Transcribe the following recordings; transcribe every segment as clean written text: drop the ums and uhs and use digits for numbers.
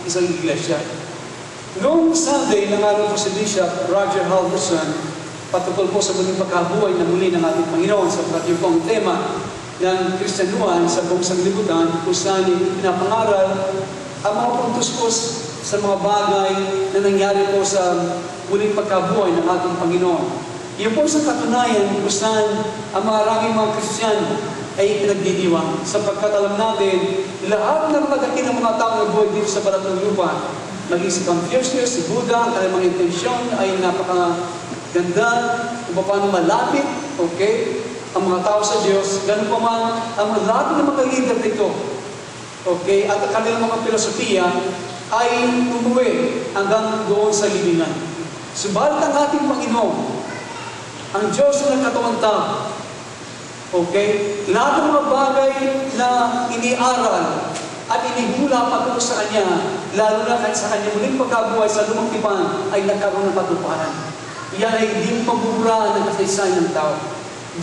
isang iglesia. Noong Sunday, nangaroon po si Bishop Roger Halverson patungkol po sa muling pagkabuhay na muli ng ating Panginoon sapagkat yung pong tema ng Kristyanuhan sa buong sanglibutan kung saan pinapangaral ang mga puntos po sa mga bagay na nangyari po sa muling pagkabuhay ng ating Panginoon. Iyon po sa katunayan kung saan ang maraming mga Kristiyano ay pinagdidiwang sapagkat alam natin lahat ng mga dakilang mga tao na buhay dito sa balat ng lupa, maging si Confucius, si Buddha, ang kanilang mga intensyon ay napakaganda kung paano malapit, okay, ang mga tao sa Diyos. Ganun pa man ang lahat ng mga leader dito, okay, at ang kanilang mga filosofiya ay umuwi hanggang doon sa libingan. Subalit ang ating Panginoon, ang Diyos na katawan tao, okay, lahat ng mga bagay na iniaral at inihula patungkol sa Kanya, lalo na kahit sa Kanya muling pagkabuhay sa lumang tipan, ay nagkaroon ng patuparan. Yan ay hindi mabubura ng kasaysayan ng tao.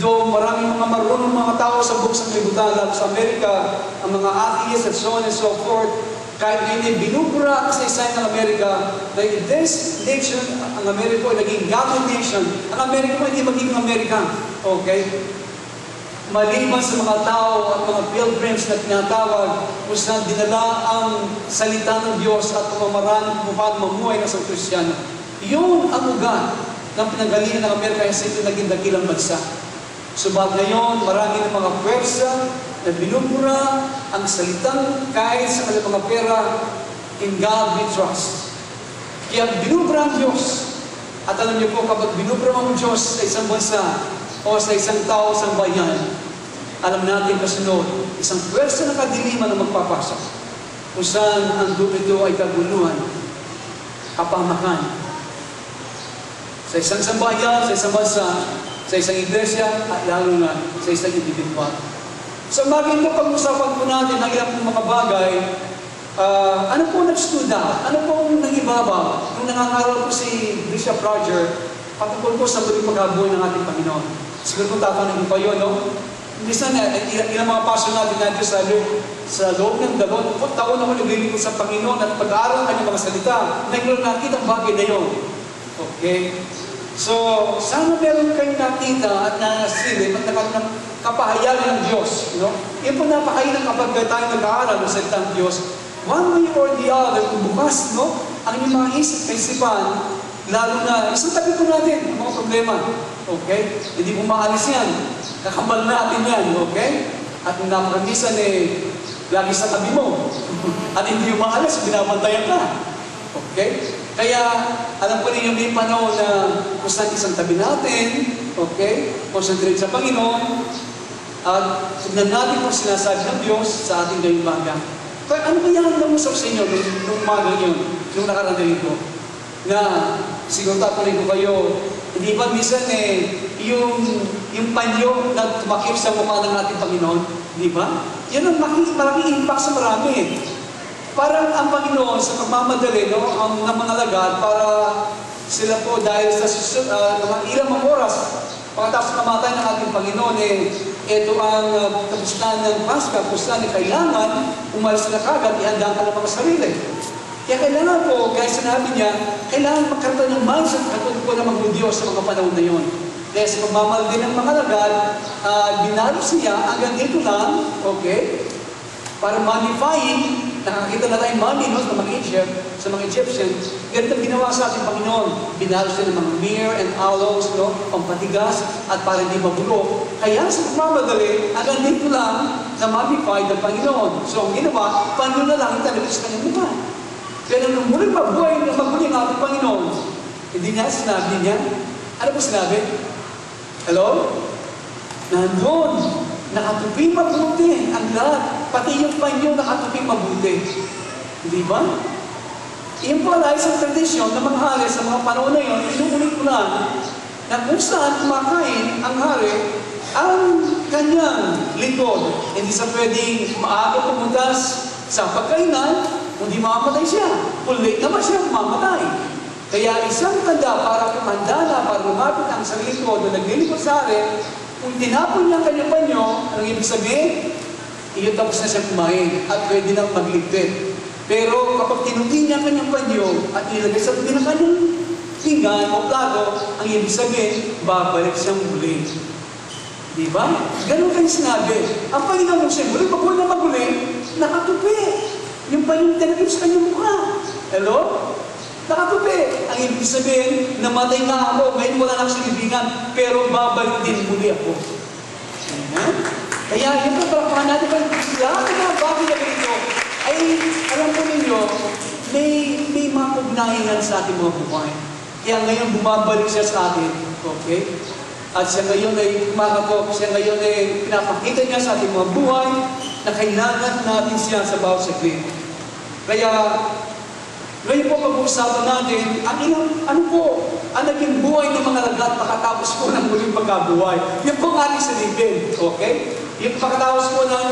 Doon maraming mga marunong mga tao sa buong sanglibutan, lalo sa Amerika, ang mga atheists and so on and so forth, kahit hindi binubura ang kasaysayan ng Amerika, dahil this nation, ang Amerika ay naging godly nation, ang Amerika ay hindi magiging Amerika. Okay? Maliban sa mga tao at mga pilgrims na tinatawag kung saan dinala ang salita ng Diyos at pamamaraan kung paano mamuhay ng isang Kristiyano. Yun ang ugat ng pinanggalingan ng Amerika sa ito naging dakilang bansa. Subalit ngayon, marami ng mga pwersa na binubura ang salitang kahit sa kanilang mga pera, in God we trust. Kaya binubura ang Diyos. At alam niyo po, kapag binubura ang Diyos sa isang bansa, o sa isang tao, sa bayan, alam natin kasunod, isang pwersa na kadiliman na magpapasok, kung saan ang dito ay kaguluhan, kapamakan. Sa isang sambayan, sa isang bansa, sa isang iglesia, at lalo na sa isang individual. So maging ito, pag-usapan po natin ang ilang mga bagay, ano po nag-stood out? Ano po nangibabaw? Nung nangangaral po si Bishop Roger, patungkol po sa muling pagkabuhay ng ating Panginoon. Siguro kung tatanungin pa yun, no? Minsan, ilang mga pasyon natin natin sa loob ng 20 taon ako naglilingkod sa Panginoon at pag-aaral ng kanyang mga salita, nagkaroon nakita ang bagay na yun. Okay? So, sana meron kayong nakita at nasilip at nakapahayagan ng Diyos. No? Yan po napakailang kapag tayo nag-aaral ng salita ng Diyos. One way or the other, kung bukas, no? Ang inyong mga isip-isipan, lalo na, isang tabi po natin ang mga problema. Okay? Hindi po maalis yan. Kakambal natin yan. Okay? At kung napakamisan lagi sa tabi mo. At hindi yung maalis, binabantayan ka. Okay? Kaya, alam ko ninyo may panahon na kung saan isang tabi natin, okay? Concentrate sa Panginoon, at tignan natin kung sinasabi ng Diyos sa ating gawing bagay. Kaya ano kaya ang namusap sa inyo nung umaga yun, nung nakaranayin ko? Na siguro tatanungin ko kayo, hindi ba minsan yung panyo na tumakip sa mukha ng ating Panginoon, di ba? Yan ang malaking impact sa marami. Parang ang Panginoon sa pagmamadali ng mga lagad para sila po dahil sa mga ilang mga oras pagkatapos mamatay ng ating Panginoon, ito ang kapustahan ng Paska, kapustahan kailangan umalis na kagad, ihanda ka ng mga sarili. Kaya kailangan po, kaya sinabi niya, kailangan magkaroon ng mindset katulad po ng mga Hudyo sa mga panahon na yun. Kaya sa pagmamaldi ng mga lagad, binalo siya hanggang dito lang, okay? Para mummifying, nakakita na tayong mummy, no, sa mga Egyptian, ganito ang ginawa sa ating Panginoon. Binalo siya ng mga myrrh and aloes, no, pampatigas, at para hindi mabulok. Kaya sa pagmamadali, hanggang dito lang na mummified ng Panginoon. So ang ginawa, panyo na lang italaga sa kanyang mukha. Kaya nung muling mabuhay ng magbuli ng ating Panginoon, hindi niya sinabi niya, ano po sinabi? Hello? Nandun, nakatuping mabuti ang lahat. Pati yung panyo nakatuping mabuti. Di ba? Iyon po ay isang tradisyon na mga hari sa mga panahon na yun, inuulit ko lang na kung saan kumakain ang hari ang kanyang lingkod. Hindi sa pwedeng maaga pumuntas sa pagkainan, kundi mamamatay siya. Kung late naman siya, mamamatay. Kaya isang tanda para kumanda na, para lumapit ang sarili ko na naglilipot sa hari, kung tinapon niya ang kanyang panyo, ang ibig sabihin, iyon tapos na siya kumain at pwede nang magligpit. Pero kapag tinutin niya ang kanyang panyo at nilagay sa tabi ng kanyang pinggan o plato, ang ibig sabihin, babalik siyang muli. Di ba? Ganun kayo sinabi. Ang Panginoon siya muli, pag na maguli, nakatupi. Yung panyong tinagip sa kanyang mukha. Hello? Nakatupi. Ang ibig sabihin, namatay nga ako, ngayon wala na akong silibingan, pero babalik din muli ako. Amen? Kaya yung kaparapahan natin, lahat ng mga bagay na ganito, ay alam po ninyo, may mga ugnayan sa ating mga buhay. Kaya ngayon bumabalik siya sa atin. Okay? At siya ngayon ay kumakapok, siya ngayon ay pinapakita niya sa ating mga buhay na kailangan natin siya sa bawat saglit. Kaya, ngayon po pag-uusapan natin, ano po, ang naging buhay ng mga lagat makatapos po ng muling pagkabuhay. Yan po ang ating silipin. Okay? Yung pagkatapos po ng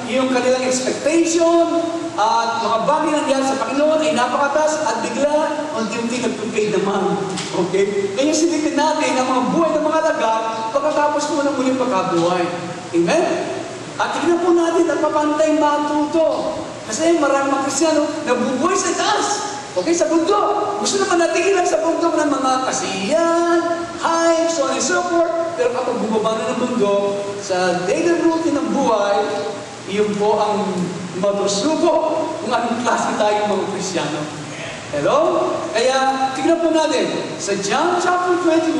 yung kanilang expectation at mga bagay na nangyari sa Panginoon ay napakatas at bigla unti-unti nagtugay naman. Okay? Kaya silipin natin ang mga buhay ng mga lagat pagkatapos po ng muling pagkabuhay. Amen? At tignan po natin at papantay matuto. Kasi maraming mga Kristyano nabubuhay sa taas. Okay, sa bundok. Gusto naman natin lang sa bundok ng mga kasiyan, hype, so on and so forth. Pero kapag bumaba na ng bundok, sa daily routine ng buhay, iyon po ang matusuko kung anong klase tayo mga Kristyano. Hello? Kaya, tignan po natin. Sa John chapter 21,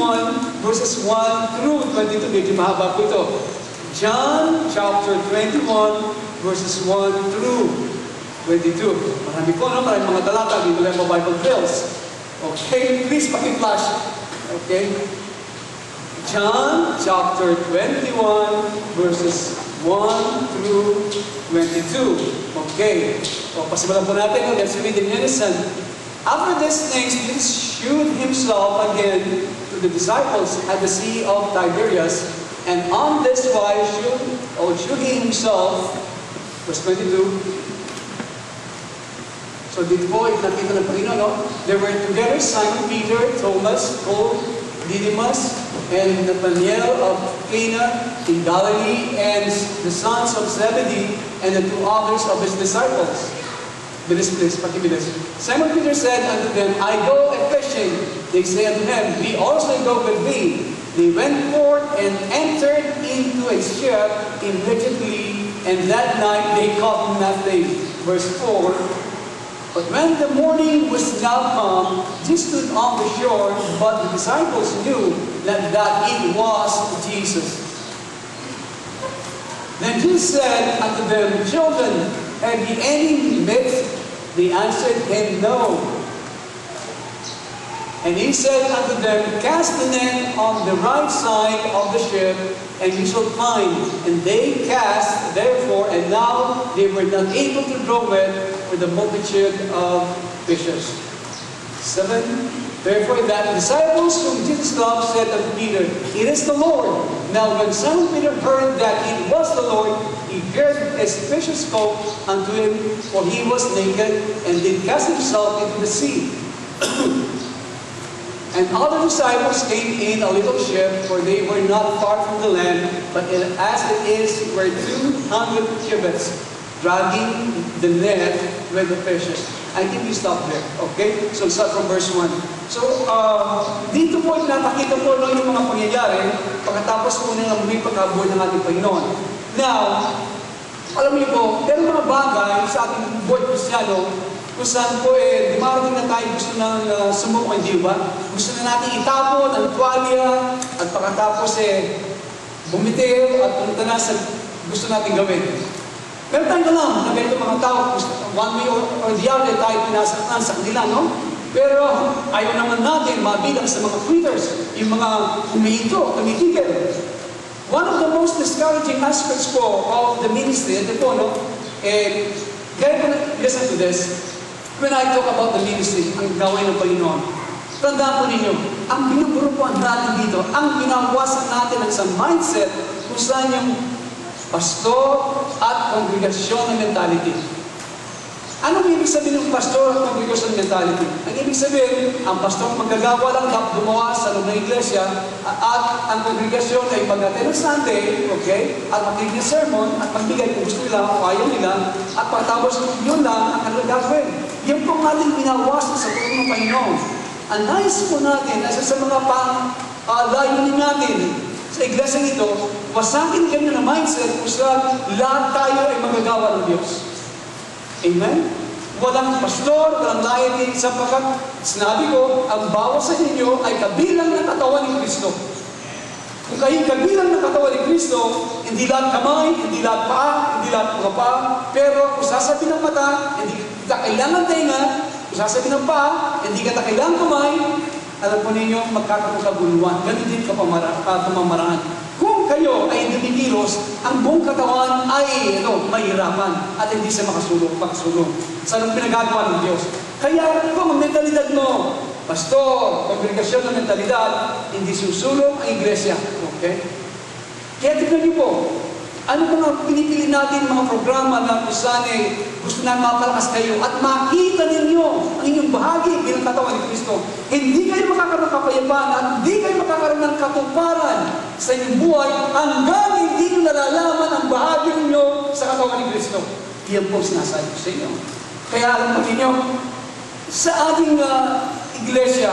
verses 1 through 22, medyo mahaba po ito. John chapter 21, verses 1 through 22. Marami po, no? Maraming mga talata. Dito lang po Bible drills. Okay? Please paki-flash. Okay? John chapter 21, verses 1 through 22. Okay. So, pasimulan po natin. Let's read in unison. After these things, Jesus shewed himself again to the disciples at the Sea of Tiberias, and on this wise shewed he himself, verse 22, so dito po, nakita ng Panginoon, no? There were together Simon Peter, Thomas, Paul, Didymus, and Nathanael of Cana in Galilee, and the sons of Zebedee, and the two others of his disciples. Bilis, pakibilis. Simon Peter said unto them, I go a-fishing. They say unto him, we also go with thee. They went forth and entered into a ship immediately, and that night they caught nothing. Verse 4, but when the morning was now come, Jesus stood on the shore, but the disciples knew that it was Jesus. Then Jesus said unto them, children, have ye any meat? They answered him, no. And he said unto them, cast the net on the right side of the ship, and you shall find. And they cast, therefore, and now they were not able to draw it for the multitude of fishes. 7. Therefore the disciples whom Jesus loved said unto Peter, it is the Lord. Now when Simon Peter heard that it was the Lord, he girt his fisher's coat unto him, for he was naked, and did cast himself into the sea. And other disciples came in a little ship, for they were not far from the land, but as it is, were 200 cubits, dragging the net with the fishes. I think we stop there. Okay? So start from verse 1. So, dito po napakita po yung mga pangyayari pagkatapos po ng muling pagkabuhay ng ating Panginoon. Now, alam niyo po, meron mga bagay sa ating buhay Kristiyano kung saan po dumarating na tayo gusto ng sumuko, hindi ba? Gusto na natin itapon ang tuwalya at pagkatapos bumitiw at punta na sa gusto natin gawin. Pero tayo alam na ganito mga tao, one way or the other tayo pinasaktan sa kanila, no? Pero ayaw naman natin mabilang sa mga quitters, yung mga humihinto, tumitigil. One of the most discouraging aspects po of the ministry, ito po, no? Listen to this. When I talk about the ministry, ang gawain ng Panginoon, tandaan po ninyo, ang binuburupuan natin dito, ang binawasan natin ang isang mindset kung saan yung pastor at kongregasyon ng mentality. Anong ibig sabihin ng pastor at kongregasyon mentality. Ang ibig sabihin, ang pastor magagawa lang gumawa sa loob ng iglesia at ang kongregasyon ay mag-attend ng Sunday, okay? At makinig ng sermon at magbigay kung gusto nila o ayaw nila at pagtapos yun lang ang kanilang gagawin. Yan po ang ating pinawasan sa tulong ng Panginoon. Ang nais po natin, isa sa mga layunin natin sa iglesia ito, wasagin kanya ng mindset kung saan lahat tayo ay magagawa ng Diyos. Amen? Walang pastor, walang laity, sapagkat sinabi ko, ang bawat sa inyo ay kabilang ng katawan ni Kristo. Kung kayo kabilang ng katawan ni Kristo, hindi lahat kamay, hindi lahat paa, hindi lahat mga paa, pero kung sasabihin ng mata, hindi kita kailangan tenga, kung sasabihin ng paa, hindi kita kailangan kamay, alam po ninyo, magkakaguluhan. Ganun din pamamaraan. Kung kayo ay dumikilos, ang buong katawan ay mahirapan at hindi siya makasulong. Sa anong pinagagawa ng Diyos. Kaya kung ang mentalidad mo, pastor, kongregasyon ng mentalidad, hindi susulong ang iglesia. Okay? Kaya tignan niyo po, ano mga pinipili natin mga programa na kung saan gusto na mapalakas kayo at makita ninyo ang inyong bahagi bilang katawan ni Kristo. Hindi kayo makakaroon ng kapayapaan at hindi kayo makakaroon ng katuparan sa inyong buhay hanggang hindi nyo nalalaman ang bahagi ninyo sa katawan ni Kristo. Iyan po sinasabi ko sa inyo. Kaya alam mo ninyo, sa ating iglesia,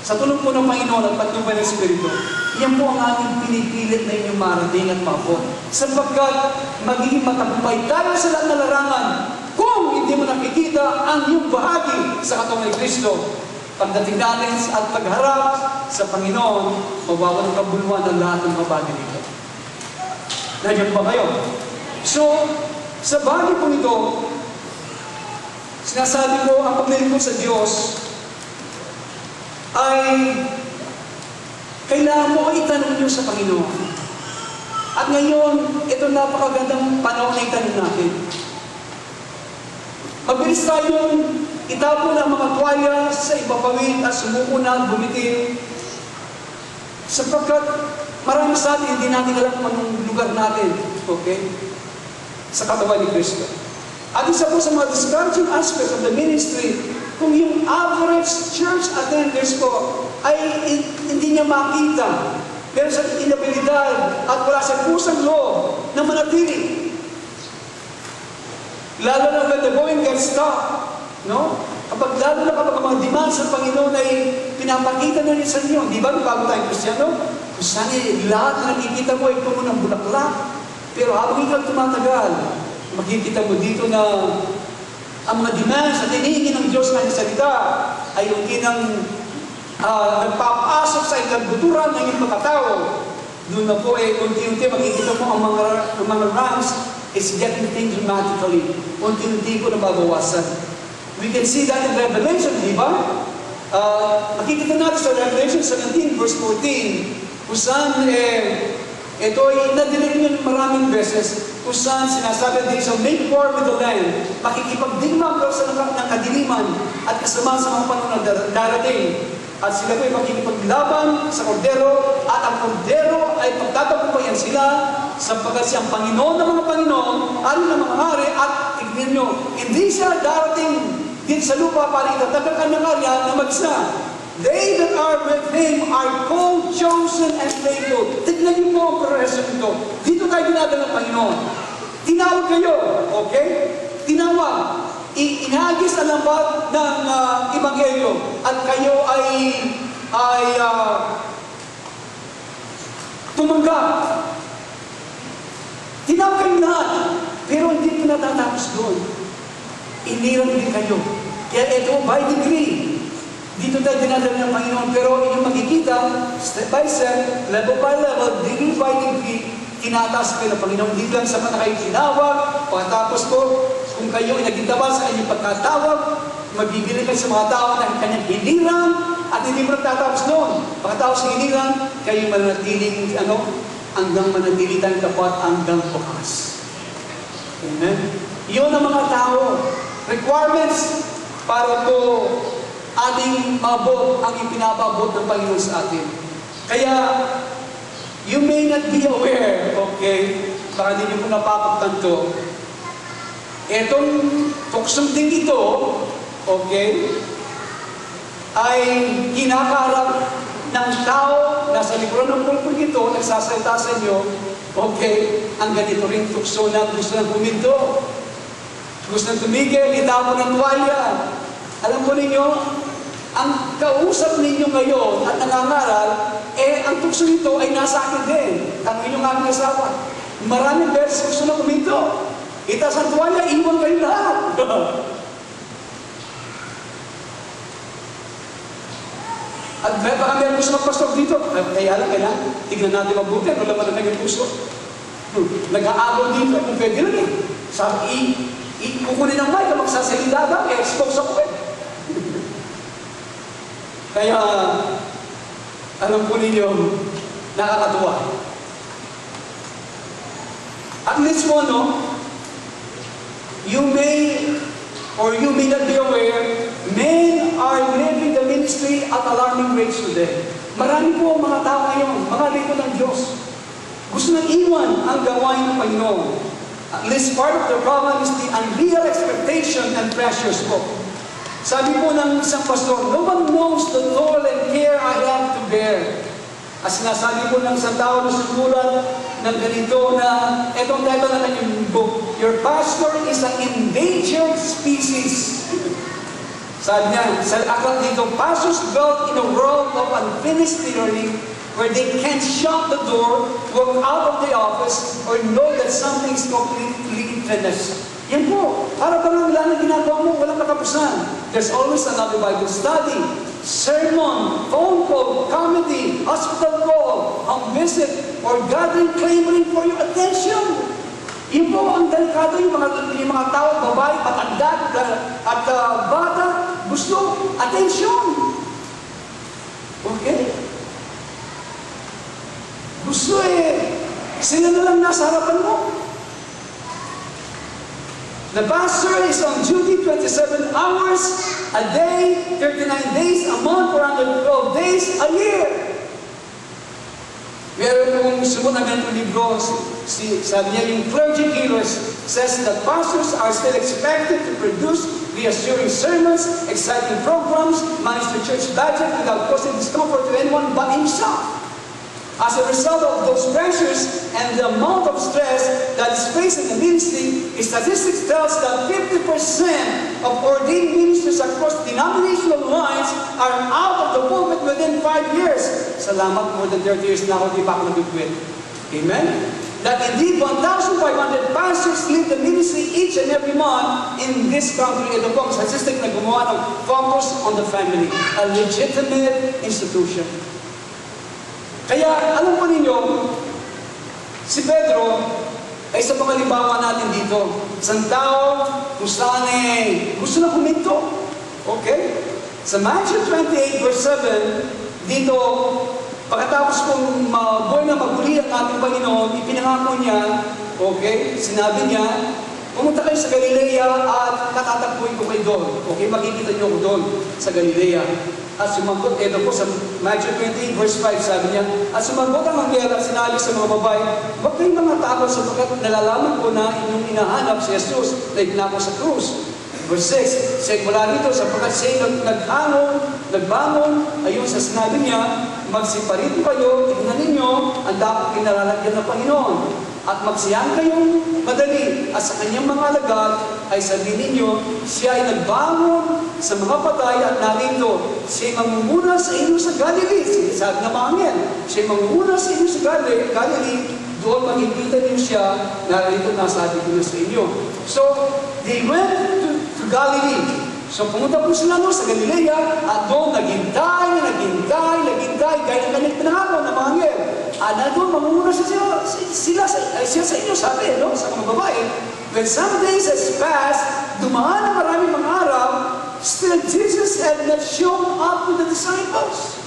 sa tulong po ng Panginoon at patnubay ng Espiritu, yan po ang aming pinipilit na inyong marating at mapon. Sapagkat magiging matagumpay tayo sa lahat na larangan kung hindi mo nakikita ang iyong bahagi sa katawan ni Kristo. Pagdating natin at pagharap sa Panginoon, mawawalan ng kabuluhan ng lahat ng kabahagi nito. Nandiyan ba kayo? So, sa bahagi po ito, sinasabi ko ang paglilingkod sa Diyos ay kailangan mo itanong nyo sa Panginoon. At ngayon, ito napakagandang panahon na itanong natin. Mabilis tayong itapon ang mga tuwalya sa ibabawin at sumuko na bumitin. Sapagkat marami sa atin, hindi natin alam kung anong lugar natin. Okay? Sa katawan ni Kristo. At isa po sa mga discouraging aspects of the ministry, kung yung average church attenders po ay hindi niya makita, pero sa inabilidad at wala sa pusang loob na manatili. Lalo na when the going gets tough, no? Lalo na kapag mga demands sa Panginoon ay pinapakita na rin sa inyo. Di ba, bago tayong Kristiyano? Kung saan lahat na nakikita mo ay puno ng bulaklak. Pero habang ikaw tumatagal, makikita mo dito na ang mga demands at hinihingi ng Diyos na salita ay unti nang nagpapasok sa ikagbuturan ng iyong pagkatao. Doon na po unti-unti makikita mo ang mga ranks is getting things dramatically. Unti-unti po nababawasan. We can see that in Revelation, di ba? Makikita natin sa Revelation 17 verse 14 kung saan ito ay nadilig niyo maraming beses kung saan sinasabi din sa make war with the land, makikipagdigma pero sa ng kadiliman at kasama sa mga panahon na darating. At sila po ay makikipaglaban sa kordero at ang kordero ay pagtatagumpayan sila sapagkat siyang Panginoon ng mga Panginoon, hari ng mga hari at tignan nyo, hindi siya darating din sa lupa para itatag ang kanyang karya na mag-isa. They that are with Him are called, chosen, and faithful. Tignan niyo po ang progression nito. Dito tayo dinadala ng Panginoon. Tinawag kayo, okay? Tinawag. Inagis ang lambat ng Ebanghelyo at kayo ay tumanggap. Tinawag kayo lahat, pero hindi po natatapos doon. Iniram din kayo. Kaya ito, by degree, dito tayo dinadala ng Panginoon, pero inyong makikita, step by step, level by level, degree by degree, tinataas kayo ng Panginoon. Hindi lang sa mga kayo tinawag, pagkatapos po, kung kayo ay nagintaba sa kanyang pagkatawag, magbibili kayo sa mga tao na kanyang hinirang, at hindi mo nagtatapos doon. Pagkatapos ng hinirang, kayo manatiling, hanggang manatili tayong tapat hanggang bukas. Amen? Iyon ang mga tao. Requirements para po ating mabot ang ipinapabot ng Panginoon sa atin. Kaya, you may not be aware, okay, baka hindi nyo po napapagtanto, etong tuksong din ito okay, ay kinakaharap ng tao, nasa likuran ng pulpul ito, nagsasalita sa inyo, okay, ang ganito rin tukso na gusto nang huminto. Gusto nang tumigil, itapon ng tuwalya. Alam po ninyo, ang kausap ninyo ngayon at nangangaral, ang tukso nito ay nasa akin din. Ang inyong aming asawa. Maraming beses gusto nang huminto. Itaas ang tuwalya, iwan kayo lahat. At baka meron gusto magpastor dito. Kaya lang, tignan natin mabuti. Ano naman ang naging puso? Nag-aabol dito. Kung pwede rin eh. Sabi, kukunin ang mic, magsasalita ba? Expose ako eh. Kaya, alam po ninyo, nakakatuwa. At least mo, no? You may not be aware, men are leaving the ministry at alarming rates today. Marami po ang mga tao ngayon, mga lito ng Diyos. Gusto nang iwan ang gawain ng Panginoon. At least part of the problem is the unreal expectation and pressures po. Sabi po ng isang pastor, no one knows the toil and care I have to bear. As sinasabi po ng isang tao na sumulat ng ganito na, etong title na kanyang book, Your Pastor is an Endangered Species. Sabi niya, sa aklat dito, pastors dwell in a world of unfinished learning where they can't shut the door, walk out of the office, or know that something is completely finished. Yan po, para ba lang lang na ginagawa mo, walang katapusan. There's always another Bible study, sermon, phone call, comedy, hospital call, home visit, or gathering clamoring for your attention. Yun po ang delikado yung mga tao, babae, patanda, at bata, gusto, attention. Okay? Gusto sila na lang nasa harapan mo. The pastor is on duty 27 hours a day, 39 days a month, 412 days a year. Meron pong sumunod na ganitong libro, sabi niya, yung Clergy Killers, says that pastors are still expected to produce reassuring sermons, exciting programs, manage the church budget without causing discomfort to anyone but himself. As a result of those pressures and the amount of stress that is faced in the ministry, statistics tells that 50% of ordained ministers across denominational lines are out of the pulpit within 5 years. Salamat, more than 30 years na ako, di pa ako nag-quit. Amen? That indeed 1,500 pastors leave the ministry each and every month in this country. Ito po ang statistic na gumawa ng Focus on the Family, a legitimate institution. Kaya, alam po ninyo, si Pedro ay sa pangalibawa natin dito. Isang tao kung saan gusto na huminto. Okay? Sa Matthew 28 verse 7, dito, pagkatapos kong buhay na maguli ang ating Panginoon, ipinangako niya, okay, sinabi niya, pumunta kayo sa Galilea at natatakbuhin ko kayo doon. Okay, makikita niyo ko doon sa Galilea. At sumagot, ito po sa Matthew 28 verse 5, sabi niya, at sumagot ang anghel at sinabi sa mga babae, huwag kayong mga takot sapagkat nalalaman ko na inyong inahanap si Jesus na itinako sa krus. Verse 6, say mula rito sapagkat siya nagbangon, ayon sa sinabi niya, magsiparito kayo, tignan ninyo, ang dapat kinalalagyan ng Panginoon. At magsiyang kayong madali at sa kanyang mga alagad ay sabihin ninyo, siya ay nagbangon sa mga patay at narito, siya ay mangunguna sa inyo sa Galilee. Sabi na mga angel, siya ay mangunguna sa inyo sa Galilee, doon makikita niyo siya, narito nasabi ko na sa inyo. So, they went to Galilee. So, pumunta po sila sa Galilea at doon naghintay, gaya ng kanyang pinangako ng mga angel. At doon, mangunguna siya sa inyo, sabi, no? Sa mga babae. When some days has passed, dumaan ang maraming mga araw, still Jesus had not shown up to the disciples.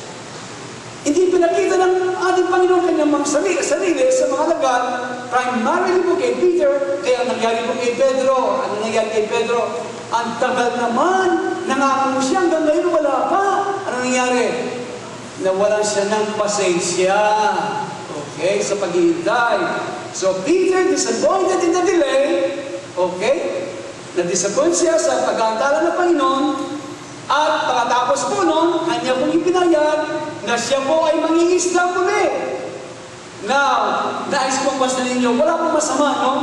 Hindi pinakita ng ating Panginoon kanyang mga sarili sa mga alagad, primarily po kay Peter, kaya nangyari po kay Pedro. Ano nangyari kay Pedro? Ang tagal naman, nangako siya, hanggang ngayon wala pa. Ano nangyari? Nawalan siya ng pasensya. Okay, sa paghihintay. So Peter, disappointed in the delay, okay, Na-disappoint siya sa pag-aantala ng Panginoon at pagkatapos po noon, kanya pong ipinayag na siya po ay mangingisda muli. Now, nais kong basta ninyo, wala pong masama, no?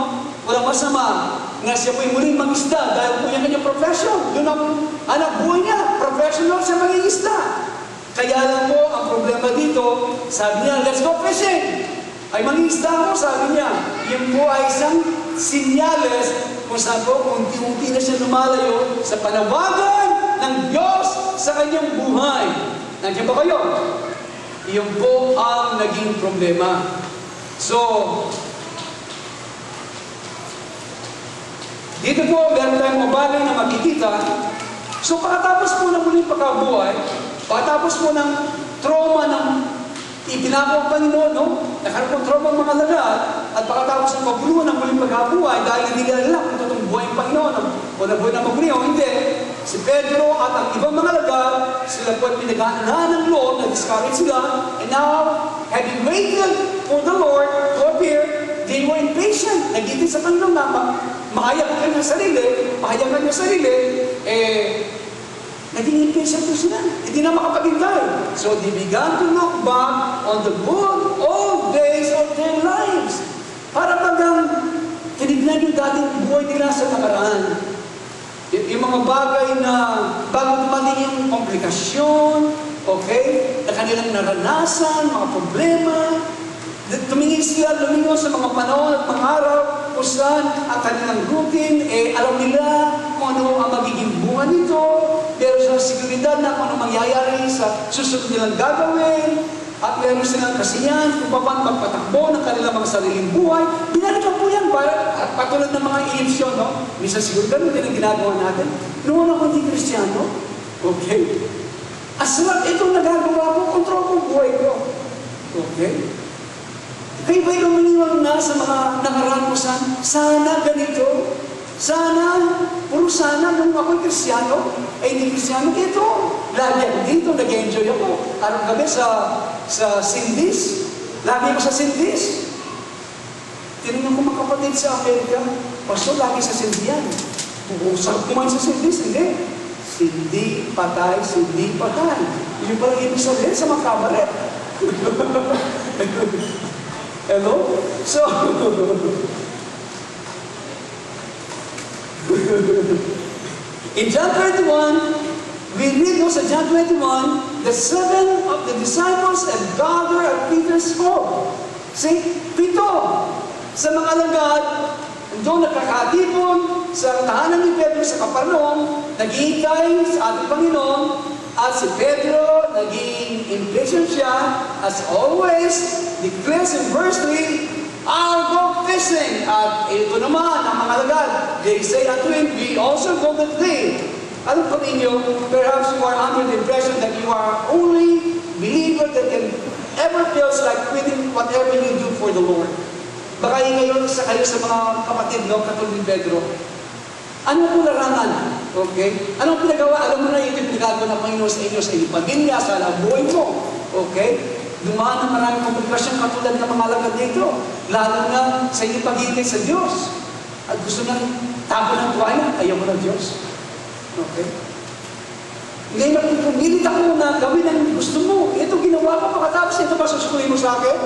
Walang masama na siya po ay muling mangisda dahil po yung kanyang profession. Yun ang anak buhay niya, professional siya mangingisda. Kaya lang po, ang problema dito, sabi niya, let's go fishing. Ay mangingisda ako, sabi niya. Yun po ay isang sinyales kung saan po, unti-unti na siya lumalayo sa panawagan ng Diyos sa kanyang buhay. Nandiyan ba kayo? Iyon po ang naging problema. So, dito po, meron tayong mabalay na makikita. So, pagkatapos po ng muling pagkabuhay, pagkatapos po ng trauma ng ipinako ang Panginoon, no? Nakaroon po trauma ang mga lagat, at pagkatapos ng paguluhan ng muling pagkabuhay, dahil hindi nila alam kung totoong buhay ang Panginoon, o nabuhay ng maguliho, hindi. Si Pedro at ang ibang mga lagat, sila po ay pinag-aanahan ng Lord, na-discourage sila, and now, having waited for the Lord to appear, they were impatient. Nagiging sa Panginoon na mahayag ang kanyang sarili, naging impatient po sila. Hindi na makapaghintay. So they began to look back on the good old days of their lives. Para bagang tinignan yung dating buhay nila sa nakaraan. Yung mga bagay na bago dumating yung komplikasyon, okay, na kanilang naranasan, mga problema, tumingin sila, lumingon sa mga panahon at mga araw kung saan ang kanilang routine, alam nila kung ano ang magiging buwan nito, pero sa seguridad na kung ano mangyayari sa susunod nilang gagawin, at meron silang kasiyahan kung paano magpatakbo ng kanilang mga sariling buhay. Binalikan po yan, at patulad ng mga Egyptian, no? Minsan siguro ganun din ang ginagawa natin. Noon ako hindi Kristiyano, okay? Asarap itong nagagawa ko, kontrol ko buhay ko. Okay? Kayo ba'y luminiwag na sa mga nakaraan ko sana ganito? Sana, puro sana nung ako'y Kristiyano, hindi Kristiyano, ito. Lagi ako dito, nag-enjoy ako. Araw gabi sa Sindis. Lagi ako sa Sindis. Tinignan ko mga kapatid sa Amerika, Pastor, lagi sa Sindian. Sarap kumain sa Sindis, hindi. Sindi, patay, sindi, patay. Yun pala ibig sabihin sa mga kabaret. Hello? So, in John 21, we read sa John 21, the 7 of the disciples had gathered at Peter's home. See, pito sa mga alagad, doon nakakatipon sa tahanan ni Pedro sa Kapernaum, naghihintay sa ating Panginoon, at si Pedro, naging impatient siya, as always, declares in verse 3, I'll go fishing. At ito naman, ang mga alagad, they say unto him, we also go with thee. Alam po ninyo, perhaps you are under the impression that you are only believer that can ever feels like quitting whatever you do for the Lord. Baka ngayon kayo sa mga kapatid, no, katulad ni Pedro, anong kularangan? Okay? Anong pinagawa? Alam mo na yung pinagawa ng Panginoon sa inyo, sa inyong pamilya, sa buhay mo. Okay? Dumaan ng maraming komplikasyon katulad ng mga alagad dito. Lalo na sa inyong paghihintay sa Diyos. At gusto nang tapo ng tuwaya, ayaw mo ng Diyos. Okay? Ngayon, pumilit ako na gawin ang gusto mo. Ito ginawa ko pagkatapos, ito ba susukuhin mo sa akin?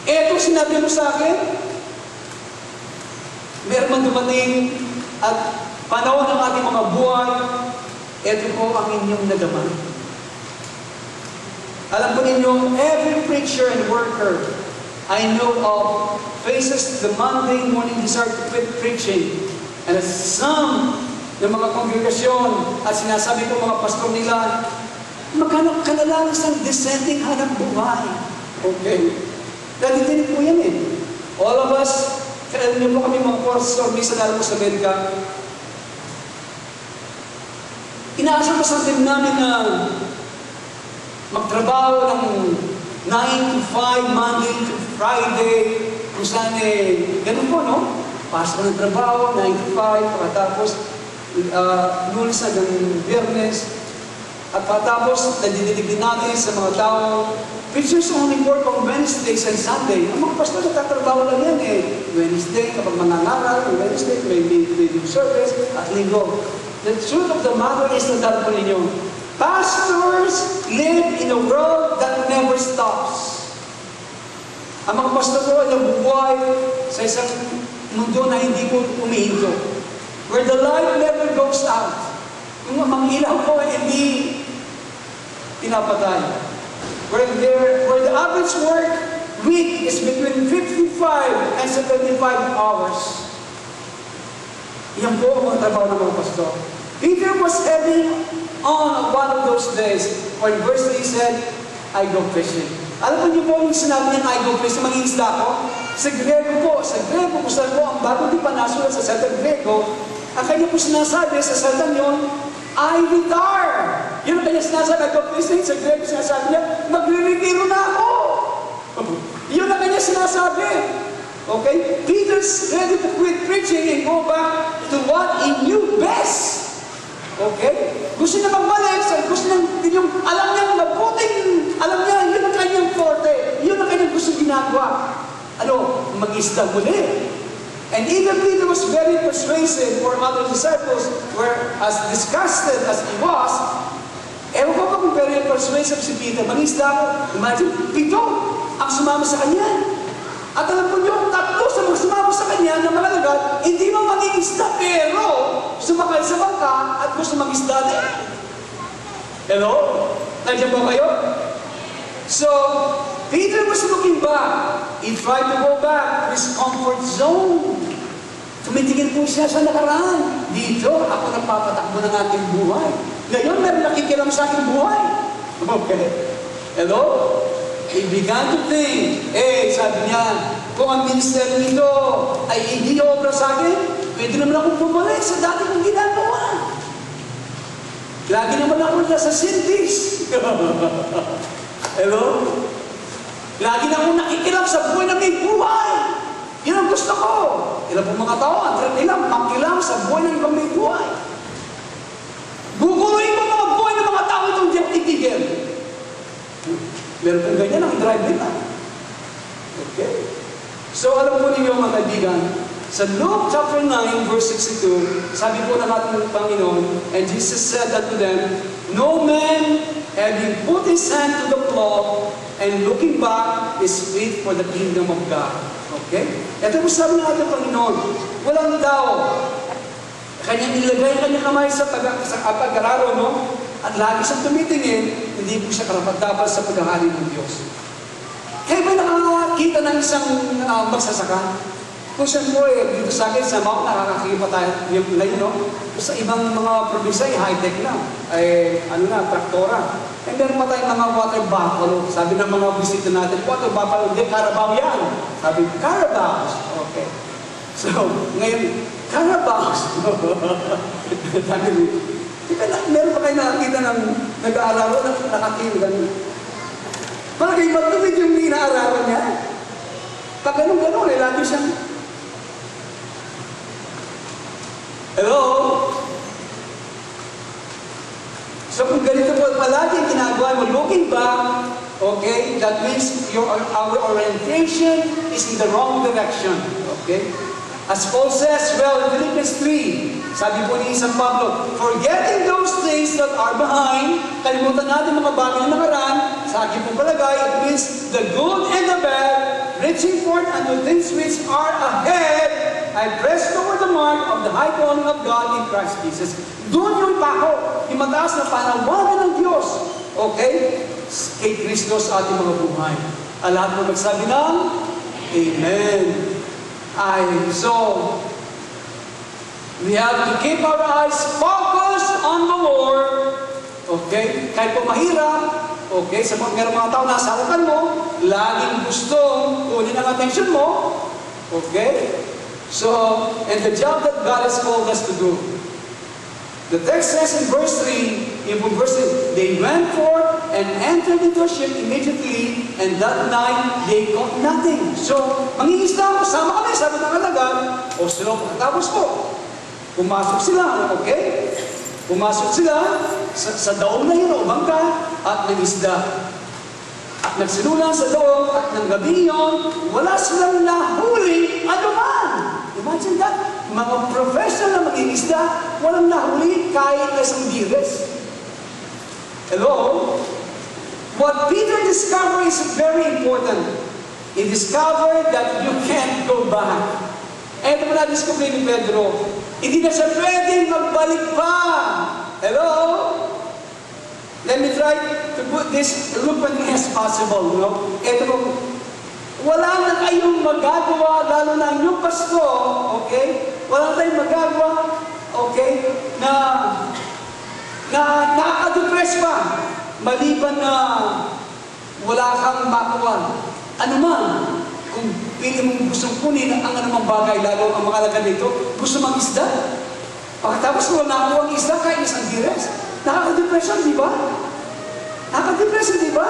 Ito sinabi mo sa akin? Meron man dumating at panahon ng ating mga buhay, ito po ang inyong nagaman. Alam po ninyo, every preacher and worker I know of faces the Monday morning desire to quit preaching. And some ng mga kongregasyon at sinasabi ko mga pastor nila, maghanap ka na lang isang dissenting hanap buhay. Okay? Natitinig po yan eh. All of us, kaya niyo po kami mga pastor, minsan alam mo sa Amerika, inaasar pa sa atin namin na magtrabaho ng 9 to 5, Monday to Friday, kung saan ganun po, no? Pasok ng trabaho, 9 to 5, pagkatapos, Lunes hanggang Biyernes. At patapos, nadidinig din natin sa mga tao, preachers only work on Wednesdays and Sunday. Ang mga pastor nagtatrabaho lang yan eh. Wednesday, kapag manangaral, Wednesday, may service, at linggo. The truth of the matter is na dahil po ninyo, pastors live in a world that never stops. Ang mga pastor po ay nabubuhay sa isang mundo na hindi po umihinto. Where the light never goes out. Yung mga ilaw po ay hindi pinapatay. Where the average work week is between 55 and 75 hours. Yan po ang mga trabaho ng mga pastor. Peter was heading on one of those days when verse 3 said, I go fishing. Alam po niyo po yung sinabi niya, I go fishing, mag-iisda ako? Sa Grego, kung saan po ang bago di pa nasulat sa Saltang Grego, ang kanya po sinasabi sa Saltang yun, I retire. Yun ang kanya sinasabi, I go fishing, sa Grego sinasabi niya, magre-retiro na ako. Yun ang kanya sinasabi. Okay? Peter's ready to quit preaching and go back to what he knew best. Okay? Gusto niya magbalik, gusto niya, yung alam niya mabuting, alam niya, yun ang kanyang forte, yun ang kanyang gusto ginagawa. Ano? Mag-isda muli. And even Peter was very persuasive for other disciples, were as disgusted as he was. Ewan ko pa kung very persuasive si Peter, mag-isda ako. Imagine, Pito ang sumama sa kanya. At alam po niyo, tatlo sa mga sumama sa kanya na mga lagat, hindi mo mag-iisda, pero sumakay sa bangka at gusto mag-isda din. Hello? Nandiyan po kayo? So, Peter was looking back. He tried to go back to his comfort zone. Tumitingin po siya sa nakaraan. Dito, ako nagpapatakbo ng aking buhay. Ngayon, meron nakikiram sa aking buhay. Okay. Hello? He began to think, sabi niya, kung ang ministeryo nito ay hindi obra sa akin, pwede naman akong bumalik sa dati kong ginagawa. Lagi naman ako nasa sintis. Hello? Lagi na akong nakikilap sa buhay na may buhay. Yan ang gusto ko. Ilan po mga tao, ang trip nila, makilam sa buhay na may buhay. Guguloy mo mga buhay ng mga tao itong di titigil. Meron pong ganyan ang drive nila. Okay? So, alam po ninyo mga kaibigan, sa Luke chapter 9, verse 62, sabi po ng ating Panginoon, and Jesus said unto them, no man having put his hand to the plow and looking back is fit for the kingdom of God. Okay? Ito po sabi ng ating Panginoon, walang tao. Kanyang nilagay kanyang kamay sa pag-araro, no? At lagi siyang tumitingin, hindi po siya karapat-dapat sa paghahari ng Diyos. Kaya ba nakakita ng isang magsasaka? Kung siya po dito sa akin, sa Mount, nakakakita tayo ngayon, no? Sa ibang mga probinsya, high-tech na. Traktora. Eh, meron pa tayong mga water buffalo. Sabi ng mga bisita natin, water buffalo, hindi, Carabao yan. Sabi, Carabao. Okay. So, ngayon, Carabao. Meron pa kayo nakakita ng nag-aararo na nakakita ganun. Palagay, magtubig yung inaarawan niya. Pag ganun-ganun, lagi siyang hello? So kung ganito po palagi ginagawa mo, looking back, okay, that means our orientation is in the wrong direction. Okay? As Paul says, well, in Philippians 3, sabi po ni San Pablo, forgetting those things that are behind, kalimutan natin mga bagay na nakaraan, sa aking pong palagay, it means the good and the bad, reaching forth unto things which are ahead, I press toward the mark of the high calling of God in Christ Jesus. Doon yung ipako, yung mataas na panawagan ng Diyos. Okay? Kay Kristo sa ating mga buhay. Lahat mo magsabi ng Amen. So, we have to keep our eyes focused on the Lord. Okay? Kahit po mahirap, okay, sa meron mga tao nasa harapan mo, laging gustong kunin ang attention mo. Okay? So, and the job that God has called us to do. The text says in verse 3, in verse 3, they went forth and entered into a ship immediately, and that night they caught nothing. So, mangingisda ako, sama kami, sabi ng alaga, o sila, pagkatapos ko, pumasok sila, okay? Pumasok sila sa daong na hinubang ka at nangisda. At nagsinulan sa daong at ng gabi yon, wala silang nahuli anuman. Imagine that. Mga professional na mangingisda, walang nahuli kahit na isang bires. Hello? What Peter discovered is very important. He discovered that you can't go back. Ito mo na-discover ni Pedro, hindi na siya pwedeng magbalik pa. Hello? Let me try to put this eloquently as possible. No? Ito mo, wala na kayong magagawa, lalo na yung pasto, okay? Wala na tayong magagawa, okay, na nakaka-depress pa, maliban na wala kang makuha. Ano man, kung pili mong gustong kunin ang anumang bagay, lalo ang mga laga dito, gusto mag-isda. Pagkatapos mo nakuha ang isda, kahit isang dires. Nakaka-depression, di ba? Nakaka-depression, di ba?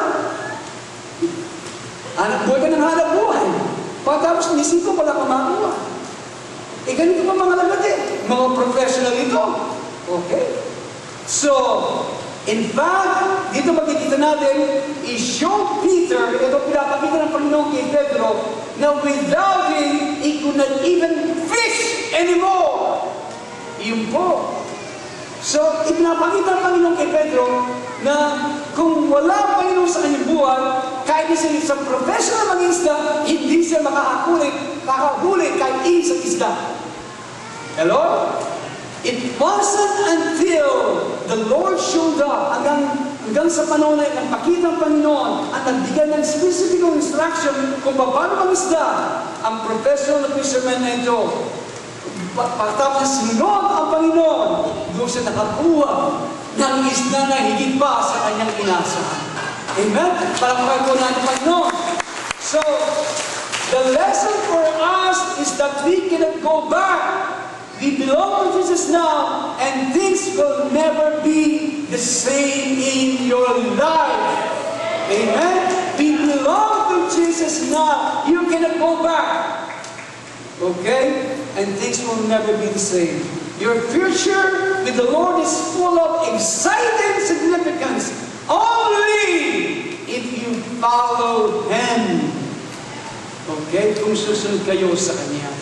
Anak buhay ka ng hanap buhay. Pagkatapos nisip ko, wala kang makuha. Ganito pa mga laga din. Mga professional ito. Okay? So, in fact, dito makikita natin, i-show Peter, ito pinapakita ng Panginoon kay Pedro, na without him, he could not even fish anymore. Yun po. So, ipinapakita ng Panginoon kay Pedro na kung wala ang Panginoon sa kanyang buhay, kahit siya isang professional mag-isda, hindi siya makahuli kahit isang isda. Hello? It wasn't until the Lord showed up, hanggang sa panahon na nagpakita ng Panginoon at nagbigay ng specific instruction kung paano mag-isda ang professional na fisherman na ito. Pagkatapos sinunod ang Panginoon, doon siya nakakuha ng isda na higit pa sa kanyang inasa. Amen? Para makagawa natin ang Panginoon. So, the lesson for us is that we cannot go back. We belong to Jesus now, and things will never be the same in your life. Amen? We belong to Jesus now. You cannot go back. Okay? And things will never be the same. Your future with the Lord is full of exciting significance only if you follow Him. Okay? Kung susunod kayo sa Kanya.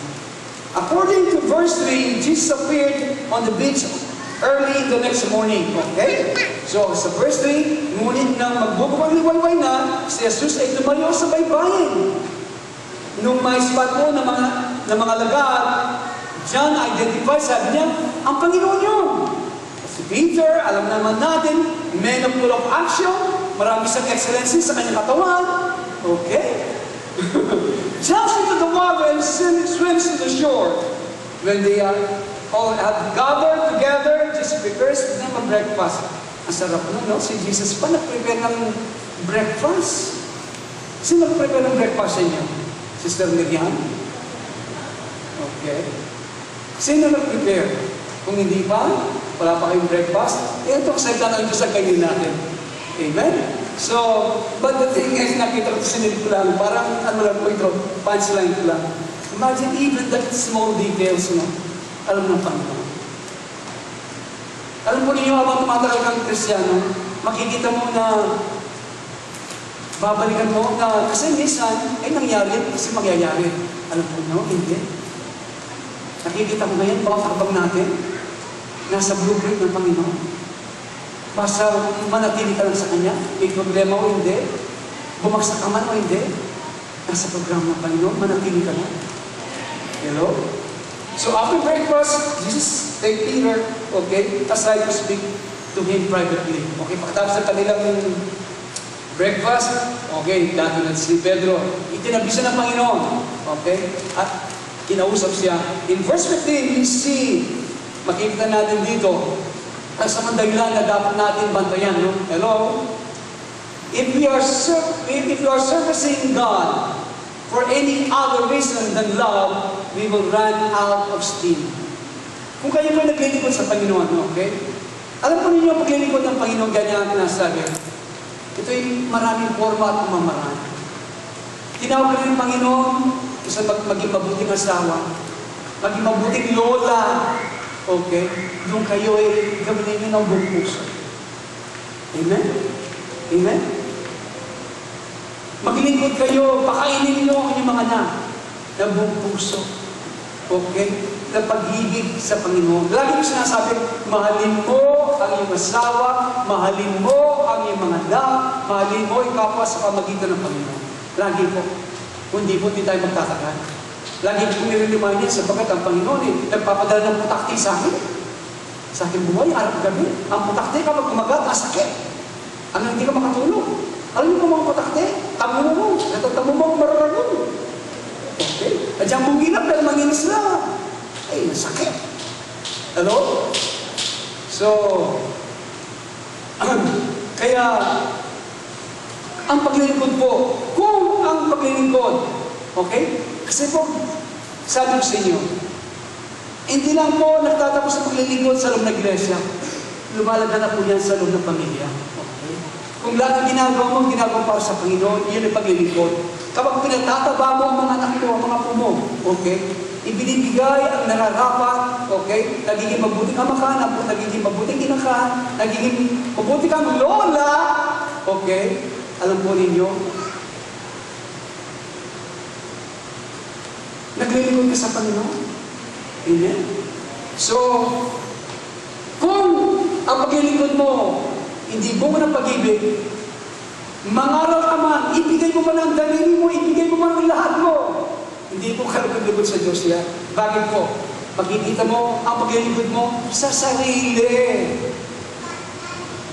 According to verse 3, Jesus appeared on the beach early the next morning. Okay? So, sa verse 3, ngunit nang magbubukaliwayway na, si Jesus ay tumayo sa baybayin. Nung may spot po ng mga lagad, John identified, sabi niya, ang Panginoon yun. Si Peter, alam naman natin, man of full of action, marami siyang excellency sa kanyang katawan. Okay? Jumps into the water and swims to the shore. When they all have gathered together, Jesus prepares them a breakfast. Ang sarap no? Si Jesus pa nag-prepare ng breakfast. Sino nag-prepare ng breakfast sa inyo? Sister Miriam? Okay. Sino nag-prepare? Kung hindi pa, wala pa kayong breakfast, ito ang salita ng Diyos sa kainin natin. Amen? So, but the thing is, nakita ko sinilip ko lang, parang ano lang po ito, punchline ko lang. Imagine even that small details, no? Alam ng Panginoon. Alam po ninyo, habang tumatagal kang Kristiyano, makikita mo na babalikan mo na, kasi minsan, ay nangyari, kasi magyayari. Alam po nyo, hindi. Nakikita mo ngayon, baka habang natin, nasa blueprint ng Panginoon. Basta manatili ka lang sa Kanya, may problema o hindi, bumagsak ka man o hindi, nasa programa ng Panginoon, manatili ka lang. Hello? So after breakfast, Jesus take Peter, okay, aside to speak to him privately. Okay, pagkatapos sa kanilang breakfast, okay, dato na si Pedro, itinabi siya ng Panginoon, okay, at kinausap siya. In verse 15, we see, makikita natin dito, ang sa dahilan na dapat natin bantayan, no? Hello? If you are servicing God for any other reason than love, we will run out of steam. Kung kayo po naglilingkod sa Panginoon, okay? Alam po ninyo, paglilingkod ng Panginoon, ganyan ang nasabi. Ito'y maraming forma at pamamaraan. Tinawag rin ng Panginoon, isa maging mabuting asawa, maging mabuting lola, okay? Yung kayo ay gawin ninyo ng buong puso. Amen? Amen? Maglingkod kayo, pakainin niyo ang inyong mga anak na buong puso. Okay? Na pag-ibig sa Panginoon. Lagi ko sinasabi, mahalin mo ang iyong asawa, mahalin mo ang iyong mga anak, mahalin mo ikaw sa pamagitan ng Panginoon. Lagi po. Kundi po, hindi tayo magtataka. Lagi ko nire-remind yan sapagat ang Panginoon nagpapadala ng putakti sa akin. Sa aking buhay, araw-gabi. Ang putakti kapag kumagat, sakit. Ano, hindi ka makatulog. Alam niyo kung mga putakti? Tamo mo. Natatamu mo ang mararagon. Okay? At diyang bugilap dahil manginis lang. Ay, nasakit. Hello? So, kaya, ang paglilingkod po, kung ang paglilingkod, okay? Kasi po, sabi ko sa inyo, hindi lang po nagtatapos sa paglilingkod sa loob ng iglesia. Lumalaga na po yan sa loob ng pamilya. Okay? Kung lahat ng ginagawa mo, ginagawa para sa Panginoon, yun ang paglilingkod. Kapag pinagtataba mo ang mga anak mo, ang mga pumo, okay? Ibinibigay ang nararapat, okay? Nagiging mabuting ama ka, nagiging mabuting ina ka, nagiging mabuting kang lola, okay? Alam po ninyo, naglilingkod ka sa Panginoon. Amen? So, kung ang paglilingkod mo, hindi bunga ng pag-ibig, mangaral ka man, ibigay mo man ang daliri mo, ibigay mo man ang lahat mo, hindi po kalugod-lugod sa Diyos yan. Bakit po? Pagkikita mo ang paglilingkod mo sa sarili.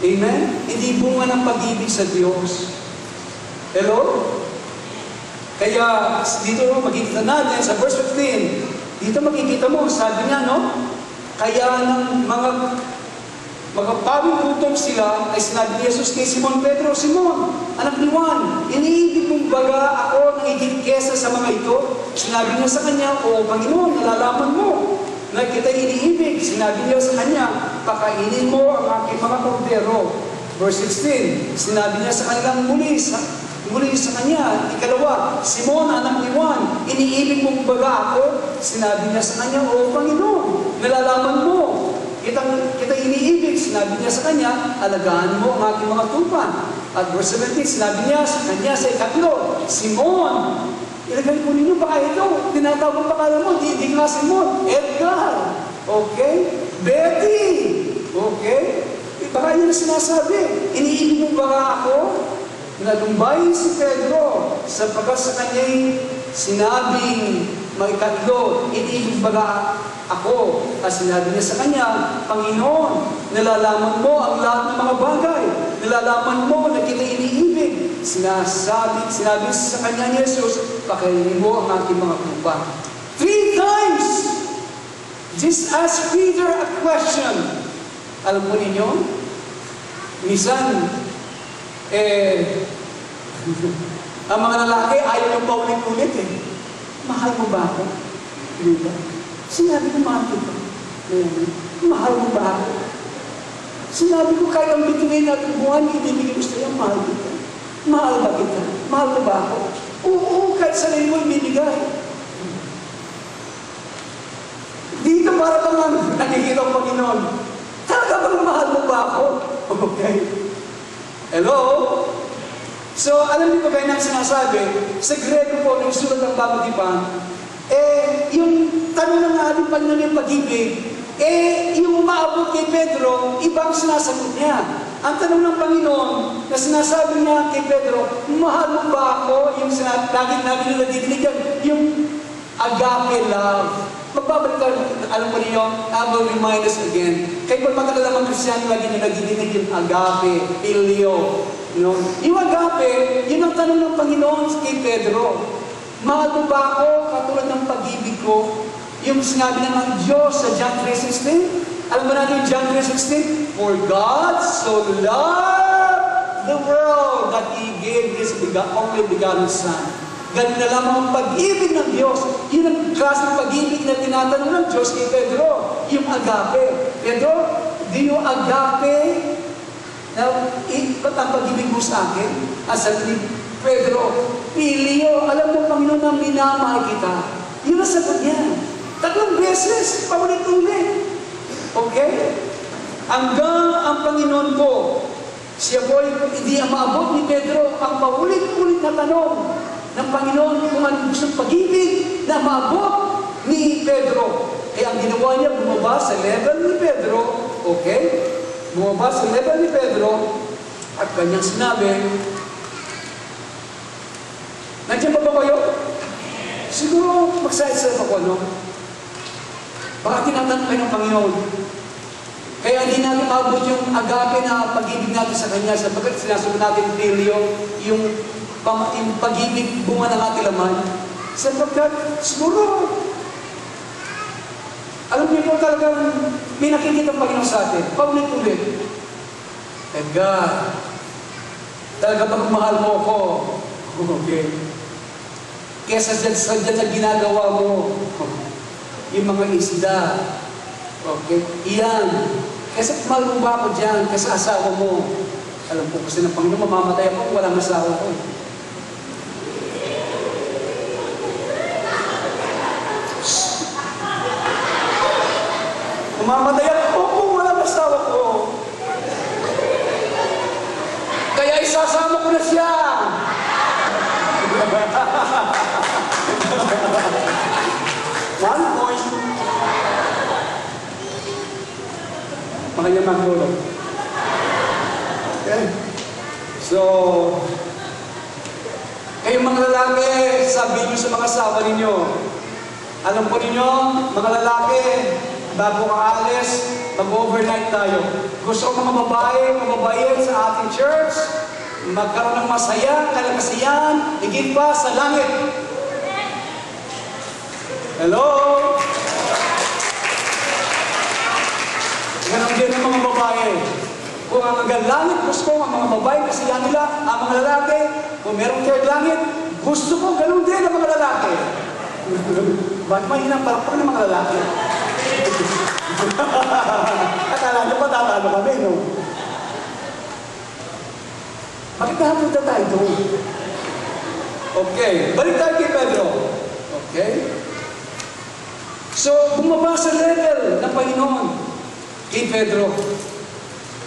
Amen? Hindi bunga ng pag-ibig sa Diyos. Hello? Kaya dito makikita natin sa verse 15, dito makikita mo, sabi niya, no? Kaya ng mga pawing gutom sila, ay sinabi ni Jesus kay Simon Pedro, Simon, anak ni Juan, iniibig mong baga ako nang higit kesa sa mga ito? Sinabi niya sa kanya, O Panginoon, nalalaman mo na kita iniibig. Sinabi niya sa kanya, pakainin mo ang aking mga kordero. Verse 16, sinabi niya sa kanilang muli sa kanya, ikalawa, Simon, anak ni Juan, iniibig mong baga ako? Sinabi niya sa kanya, O Panginoon, nalalaman mo kita iniibig. Sinabi niya sa kanya, alagaan mo ang aking mga tupa. At verse 17, sinabi niya sa kanya sa ikatlo, Simon, ilagay po ninyo baka ito, tinatawag pa kala mo, di nga Simon, Edgar, okay? Betty, okay? Baka yun ang sinasabi, iniibig mo baka ako? Nalumbay si Pedro sapagkat sa kanya'y sinabing maikatlo, iniibig baga ako. At sinabi niya sa kanya, Panginoon, nalalaman mo ang lahat ng mga bagay. Nalalaman mo na kita iniibig. Sinabi sa kanya ni Jesus, pakainin mo ang aking mga tupa. 3 times! Just ask Peter a question. Alam po ninyo, minsan, ang mga lalaki ayaw yung paulit-ulit Mahal mo ba ako? Diba? Sinabi ko, mahal kita. Mahal mo ba ako? Sinabi ko, kahit ang bituin at buwan, ibibigay ko sa iyo, mahal kita. Mahal ba kita? Mahal mo ba ako? Oo, kahit sa mo ibibigay. Dito para bang nakikita ang Panginoon. Talaga bang mahal mo ba ako? Okay. Hello? So, alam niyo ba kayo nang sinasabi, sekreto po ng sulat ng Bagong Tipan, yung tanong ng ating Panginoon yung pag-ibig, yung umaabot kay Pedro, ibang sinasagot niya. Ang tanong ng Panginoon, na sinasabi niya kay Pedro, mahal mo ba ako? Yung lagi namin nila didiligan, yung agape love. Magbabalik tayo, alam mo niyo, I will remind us again. Kaya kung matagal naman Kristiyan, lagi nila didinig yung agape, filio. Yung agape, yun ang tanong ng Panginoon kay Pedro. Mahal mo ba ako katulad ng pag-ibig ko? Yung sinabi ng Diyos sa John 3:16. Alam mo natin yung John 3:16? For God so loved the world that He gave His only begotten Son. Ganun na lamang ang pag-ibig ng Diyos. Yun ang klaseng pag-ibig na tinatanong ng Diyos kay Pedro. Yung agape. Pedro, do you agape? Ba't ang pag-ibig mo sa akin? Sabi ni Pedro, Pilio, alam mo Panginoon na minamahal kita. Yun ang sagot niya. 3 beses, paulit-ulit. Okay? Hanggang ang Panginoon ko, Siya po hindi ang maabot ni Pedro ang paulit-ulit na tanong ng Panginoon kung ano gustong pag-ibig na maabot ni Pedro. Kaya ang ginawa niya, bumaba sa level ni Pedro, okay? Bumaba sa level ni Pedro at kanyang sinabi, nandiyan ba kayo? Siguro mag-side-step ako, no? Baka tinatanong kayo ng Panginoon. Kaya hindi natin maabot yung agape na pag-ibig natin sa Kanya sapagkat sinasabi natin Filio, yung pag-ibig bunga ng ating laman. Sapagkat siguro, alam niyo po talagang may nakikita ang Panginoon sa atin. Paulit-ulit. And God, talaga pagmahal mo ako. Okay. Kesa dyan sa ginagawa mo, yung mga isda. Okay. Iyan. Kesa mahal mo ba ako dyan? Kesa asawa mo. Alam po kasi ng Panginoon, mamamatay ako kung walang asawa ko. Mamamatay ako kung walang asawa ko. Kaya isasama ko na siya. One point. Makanya magulog. Okay. So, kayong mga lalaki, sabihin nyo sa mga asawa ninyo, alam po ninyo, mga lalaki, bago ka alis, mag-overnight tayo. Gusto ko mga babae, mababayin sa ating church, magkaroon ng masaya, kalakasiyan, higit pa sa langit. Hello? Ganon din ang mga babae. Kung ang hanggang langit, gusto ko ang mga babae, kasiyan nila, ang mga lalaki, kung merong third langit, gusto ko ganon din ang mga lalaki. Bakit mahinang palakpak ng mga lalaki? Akala nyo pa tatalo kami, no? Bakit nakapunta tayo doon? Okay, balik tayo kay Pedro. Okay? So, bumaba sa level ng Panginoon kay Pedro.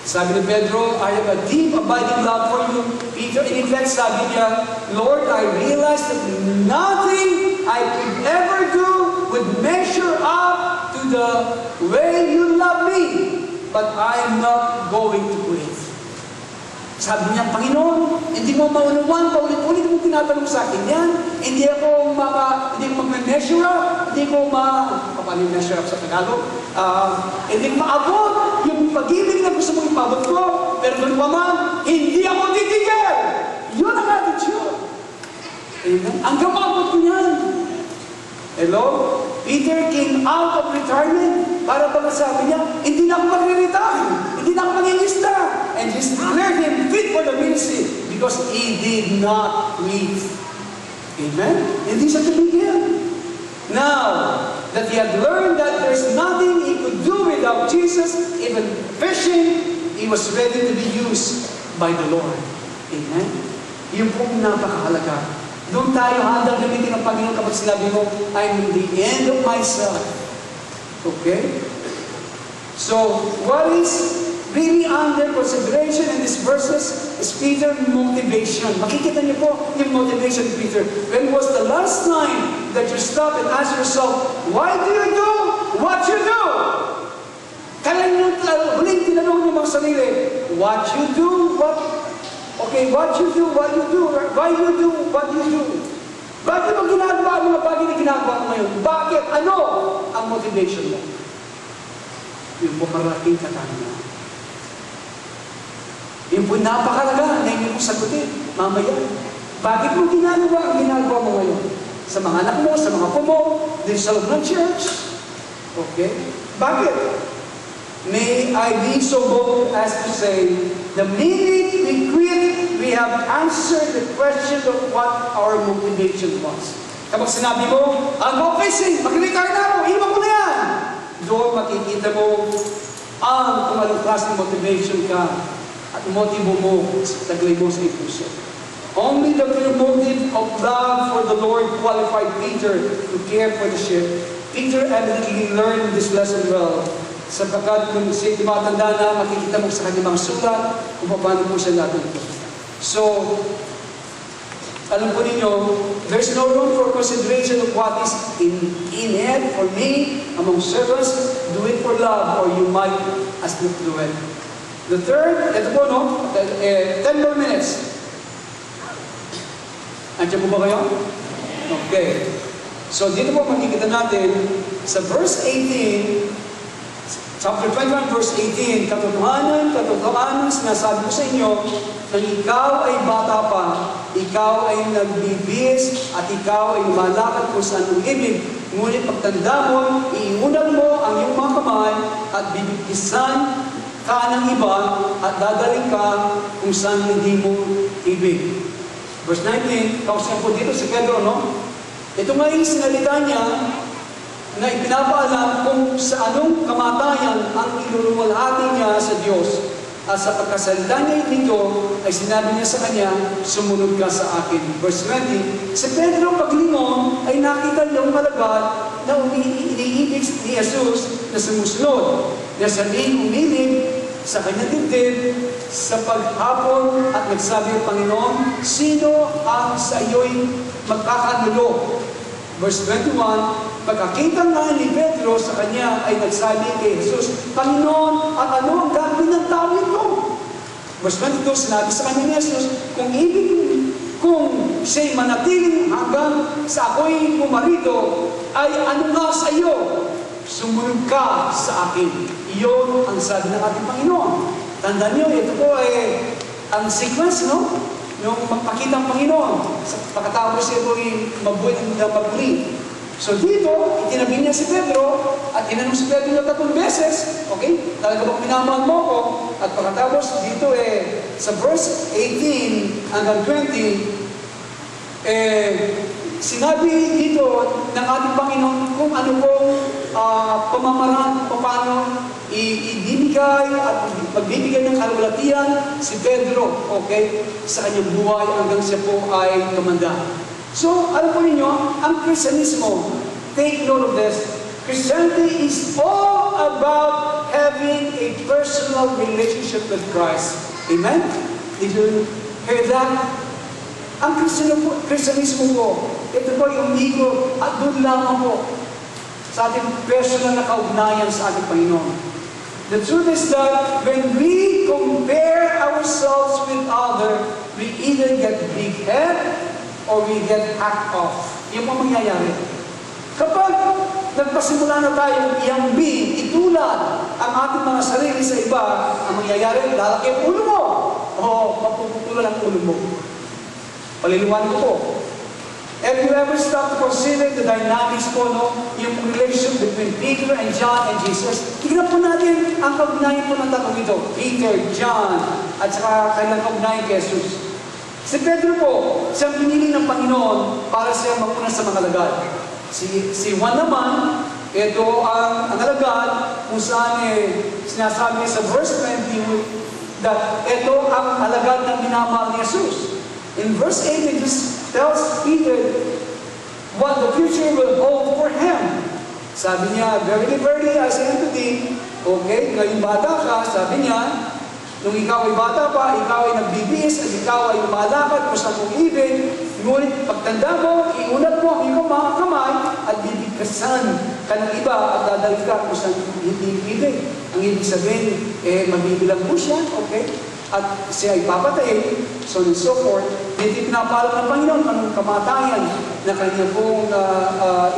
Sabi ni Pedro, I have a deep abiding love for you. Peter, in fact, sabi niya, Lord, I realize that nothing I could ever do would measure up to the way you love me. But I am not going to quit. Sabi niya, Panginoon, hindi mo maunawan, paulit-ulit mo tinatanong sa akin yan. Hindi ako mag-measure up, hindi ko measure up sa Tagalog. Hindi ko maabot yung pag-ibig na gusto mong ipabot ko, pero doon pa man, hindi ako titigil. Yun ang attitude. Amen. Hanggang maabot ko yan. Hello? Peter came out of retirement para pag sabi niya, hindi na ako magre-retire, hindi na ako mag-ingista. And Jesus declared him fit for the ministry because he did not quit. Amen? Hindi siya tumigil. Now, that he had learned that there's nothing he could do without Jesus, even fishing, he was ready to be used by the Lord. Amen? Yung pong napakahalaga. Doon tayo handang gamitin ng Panginoon kapag sinabi mo, I'm the end of myself. Okay? So, what is really under consideration in these verses is Peter's motivation. Makikita niyo po yung motivation of Peter. When was the last time that you stop and ask yourself, why do you do what you do? Kailan yung huling tinanong niyo mga sarili, what you do, okay, what you do, why you do, what you do. Bakit mo ginagawa ang mga bagay na ginagawa mo ngayon? Bakit? Ano ang motivation mo? Yung po marating katanungan. Yung po napakalaga na hindi mo sagutin. Mamaya, bakit mo ginagawa ang ginagawa mo ngayon? Sa mga anak mo, sa mga pumo, din sa loob ng church. Okay? Bakit? May I be so bold as to say, the minute we quit, we have answered the question of what our motivation was. Kapag sinabi mo, I'll go fishing, mag-retire na ako, iwan ko na yan. Doon makikita mo kung anong klaseng motivation ka at motibo mo sa taglay mo sa puso. Only the pure motive of love for the Lord qualified Peter to care for the ship. Peter evidently learned this lesson well. Sapagkat kung siya tumatanda na, makikita mo sa kanyang mga sulat kung paano po siya natuto. So, alam po ninyo, there's no room for consideration of what is in it for me among servants. Do it for love, or you might as not do it. The third, ito po, no? 10 more minutes. Andiyan po ba kayo? Okay. So, dito po makikita natin sa verse 18, chapter 21, verse 18, katotohanan, sinasabi ko sa inyo, na ikaw ay bata pa, ikaw ay nagbibis, at ikaw ay lumalakad kung saan ang ibig. Ngunit pagtanda mo, iiunag mo ang iyong mga kamay, at bibigkisan ka ng iba, at dadaling ka kung saan hindi mo ibig. Verse 19, kausap po dito si Pedro, no? Ito nga yung sinalita niya, na ipinapaalam kung sa anong kamatayan ang iluluwalhati niya sa Diyos. At sa pagkasalita niya dito, ay sinabi niya sa kanya, sumunod ka sa akin. Verse 20, si Pedro paglingon ay nakita niyang malagad na iniibig ni Jesus na sumusunod. Na sabihin umilig sa kanyang dibdib sa paghapon at nagsabi ang Panginoon, sino ang sa iyo'y magkakanulo? Verse 21, pagkakita nga ni Pedro sa kanya ay nagsabi kay Jesus, Panginoon, at ano ang gagawin ng tao ito? Verse 22, sinabi sa kanya ni Jesus, kung siya'y manatiling hanggang sa ako'y pumarito, ay ano nga sa iyo? Sumunod ka sa akin. Iyon ang sabi ng ating Panginoon. Tandaan niyo, ito po ay ang sequence, no? Yung magpakita ang Panginoon. Pagkatapos ito ay mabuhay na magpuli. So dito, itinabi niya si Pedro, at tinanong si Pedro na 3 beses, okay? Talaga bang minamahal mo ko? At pagkatapos dito sa verse 18 hanggang 20, sinabi dito ng ating Panginoon kung ano pong pamamaraan, paano ibibigay at magbibigay ng kalulatian si Pedro, okay, sa kanyang buhay hanggang siya po ay tumanda. So, alam po ninyo, ang Kristyanismo, take note of this, Christianity is all about having a personal relationship with Christ. Amen? Did you hear that? Ang Kristyanismo po, ito po yung umigo at doon lamang po sa ating personal na kaugnayan sa ating Panginoon. The truth is that when we compare ourselves with others, we either get big head or we get hacked off. Yung po mangyayari. Kapag nagpasimula na tayong iambing, itulad ang ating mga sarili sa iba, ang mangyayari, lalaki ang ulo mo. O mapuputulan ang ulo mo. Paliliwan ko po. Have you ever stopped to consider the dynamics po, no? Yung relationship between Peter and John and Jesus? Tignan po natin ang kaugnayan po ng tatong ito. Peter, John, at saka kailang kaugnayan kay Jesus. Si Pedro po, siyang pinili ng Panginoon para siya magpuna sa mga alagad. Si Juan naman, ito ang alagad kung saan sinasabi sa verse 20 that ito ang alagad ng minamahal ni Jesus. In verse 8, it just tells Peter what the future will hold for him. Sabi niya, verily, verily, I say unto thee, okay, ngayong bata ka, sabi niya, nung ikaw ay bata pa, ikaw ay nagbibis, at ikaw ay lumalakad kung saan mong ibig, ngunit pagtanda mo, iunat mo ang iyong mga kamay, at bibigkasan ka ng iba, at dadalik ka kung saan hindi ibig. Ang ibig sabihin, mabibilang mo siya, okay? At siya ay papatayin, so and so forth. Hindi pinapalam ng Panginoon ang kamatayan na kanya pong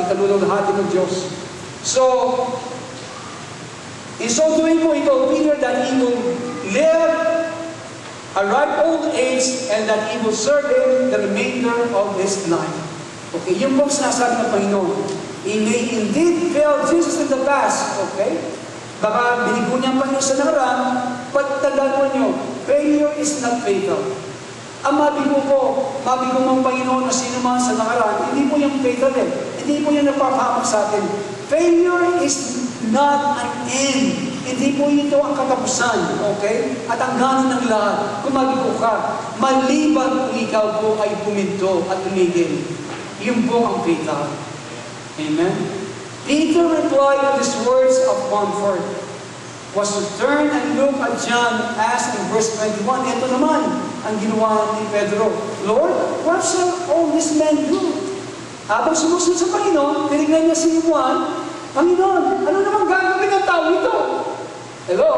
ikalulunghati ng Diyos. So, in so doing po, he told Peter that he will live a ripe old age and that he will serve him the remainder of his life. Okay, yung pong sinasabi ng Panginoon. He may indeed fail Jesus in the past, okay? Baka binigo niya ang Panginoon sa nakaraan, but tandaan mo nyo, failure is not fatal. Ang mabigo mong Panginoon na sino man sa nakaraan, hindi mo yung fatal Hindi mo yung napapahamak sa atin. Failure is not an end. Hindi po ito ang katapusan, okay? At ang gana ng lahat, kung mabigo ka, maliban kung ikaw po ay puminto at tumigil. Yun po ang fatal. Amen? Peter replied with these words of comfort. was to turn and look at John as in verse 21. Ito naman ang ginawa ni Pedro. Lord, what shall all these men do? Habang sumusunod sa Panginoon, tinignan niya si Juan, Panginoon, ano naman gagawin ng tao ito? Hello?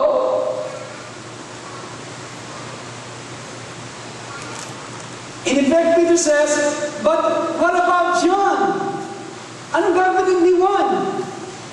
In effect, Peter says, but what about John? Anong gagawin ni Juan?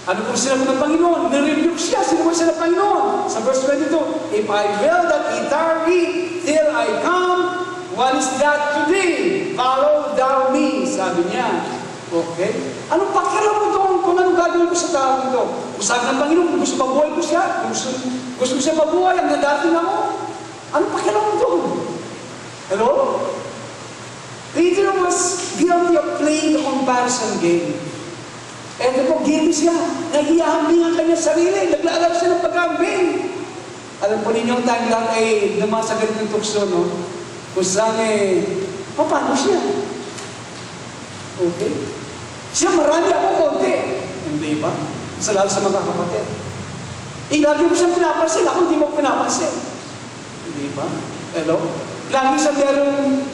Ano kung sila ng Panginoon? Nirebuke siya, sinuwa siya ng Panginoon. Sa verse 22, if I will that he tarry till I come, what is that to thee? Follow thou me, sabi niya. Okay? Anong pakialam mo doon kung anong gagawin ko sa tao ito? Kung sabi ng Panginoon, kung gusto mabuhay ko siya, gusto ko siya mabuhay, ang nadating ako. Anong pakialam mo doon? Hello? Peter was guilty of playing the comparison game. Eto po, guilty siya. Nag-iambing ang kanyang sarili. Naglalap siya ng pag-ambing. Alam po ninyo, tayo lang ay naman sa ganitong tukso, no? Kung saan paano siya? Okay? Siya marami ako konti. Hindi ba? Sa lalo sa mga kapatid. Lagi mo siyang pinapansin. Ako hindi mo pinapansin. Hindi ba? Hello? Lagi siya merong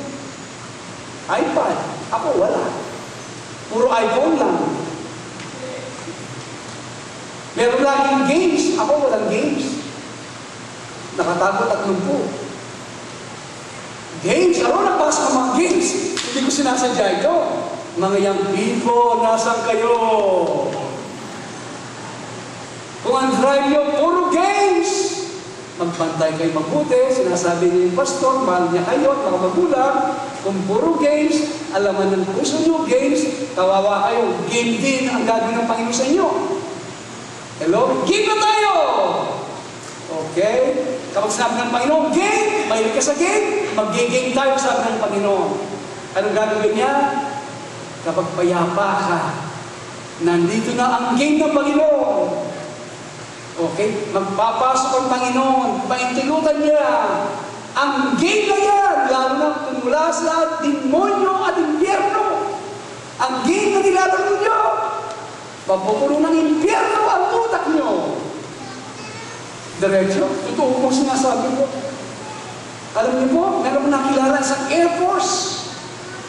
iPad. Ako wala. Puro iPhone lang. Meron laging games. Ako walang games. Nakatakot at lumpo. Games. Ano nagpasa ng mga games? Hindi ko sinasadya ito. Mga young people, nasan kayo? Kung ang drive nyo, puro games. Magpantay kayo mabuti. Sinasabi niyo yung pastor, mahal niya kayo at mga magulang. Kung puro games, alaman ng puso nyo, games, kawawa kayo. Game din ang gagawin ng Panginoon sa inyo. Hello? Game na tayo! Okay? Kapag sinabi ng Panginoon, game! Mahilig ka sa game, mag-game tayo, sabi ng Panginoon. Anong gagawin niya? Kapag payapa ka, nandito na ang game ng Panginoon. Okay? Magpapasok ang Panginoon, paintilutan niya. Ang game na yan, lalo na tumula sa demonyo at impyerno. Ang game na nilalaro niyo, mapupuno ng impyerno ang utak nyo. Diretso, totoo pong sinasabi ko. Alam niyo po, meron ko nakilala sa Air Force.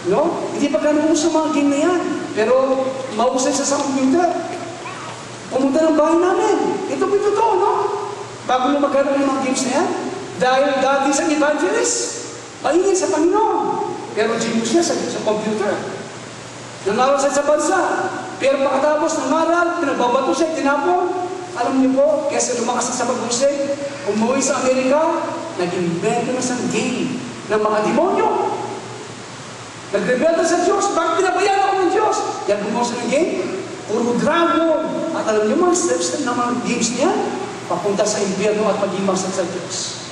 No? Hindi pa ganun sa mga game na yan. Pero mausay sa computer. Pumunta ng bahay namin. Ito po totoo, no? Bago lumagano ng mga games na yan. Dahil dati sa evangelist, maingin sa Panginoon. Pero genius siya sa computer. Nangaral siya sa bansa. Pero pagkatapos ng aral, pinagbabato siya, tinapon. Alam niyo po, kesa lumakas sa pag-usig, umuwi sa Amerika, nag-invento na sa game ng mga demonyo. Nag-rebelta sa Diyos. Bakit pinabayaan ako ng Diyos? Yan gumawa siya ng game. Puro dragon. At alam niyo mga steps ng mga games niya, papunta sa impyerno at pag-imagsat sa Diyos.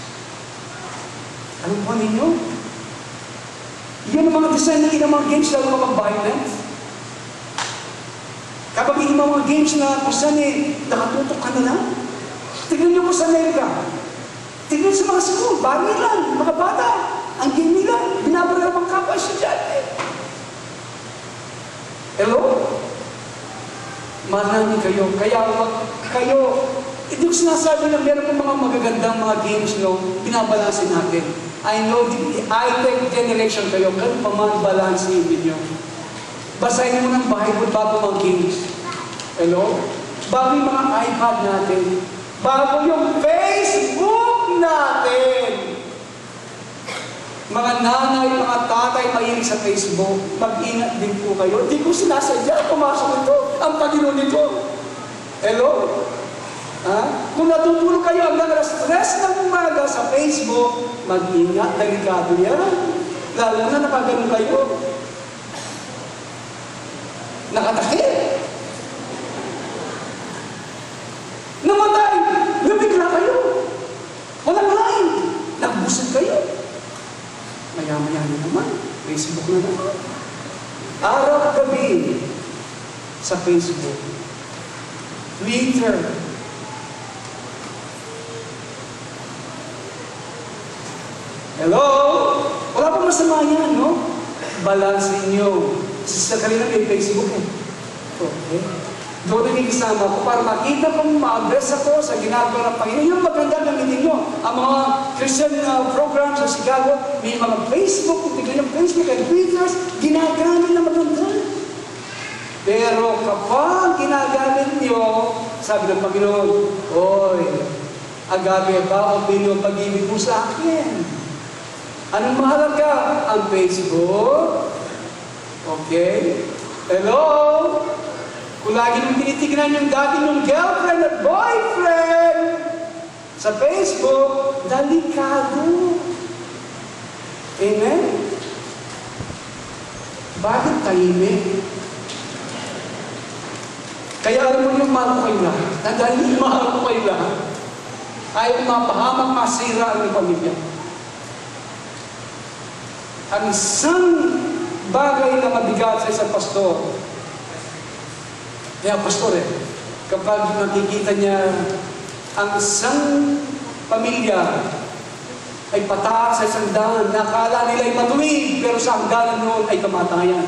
Alam po ninyo? Yan ang mga design ng mga games, lalo na mag-violent. Kapag yung mga games na kung saan nakatutok ka na lang, tignan niyo po sa Amerika. Tignan sa mga school, barilan, mga bata. Ang game nila, binabaril ang kapwa estudyante. Hello? Manami kayo. Kayo, hindi ko sinasabi na meron po mga magagandang mga games, no? Binabalansin natin. I know, high-tech generation kayo, ganun pa man balansin ninyo. Basahin mo ng Bible bago mga games. Hello? Bago yung mga iPad natin. Bago yung Facebook natin. Mga nanay, mga tatay, mahilig sa Facebook. Mag-ingat din po kayo. Hindi ko sinasadya, pumasok ito. Ang Panginoon ito. Hello? Ha? Kung natutulog kayo hanggang stress ng umaga sa Facebook, mag-ingat, delikado yan. Lalo na nakaganon kayo. Nakatakip. Namatay. Nabigla kayo. Walang line. Nagbusog kayo. Maya-maya na naman. Facebook na naman. Araw-gabi sa Facebook. Twitter. Hello? Wala pa masama yan, no? Balansin nyo. Sa kanila may Facebook eh. Okay. Doon nakikisama ko para makita kong ma-address ako sa ginagawa ng Panginoon. Yung maganda gamitin nyo. Ang mga Christian programs sa Chicago, may mga Facebook, kung tignan yung Facebook and Twitter, ginagamit na maganda. Pero kapag ginagamit nyo, sabi ng Panginoon, oy, agape ba o bilyo pag-ibig mo sa akin? Anong mahalaga? Ang Facebook? Okay? Hello? Kung lagi nung tinitignan yung dati nung girlfriend at boyfriend sa Facebook, delikado. Amen? Bakit tahimik? Kaya alam mo yung mahal ko kayo lahat. Dahil mahal ko kayo lahat. Ayaw mapahamak, masira ang pamilya. Ang isang bagay na mabigat sa isang pastor, kaya pastor kapag nakikita niya ang isang pamilya ay pataas sa isang daan, nakala nila ay matuwid, pero sa hangganan noon ay kamatayan.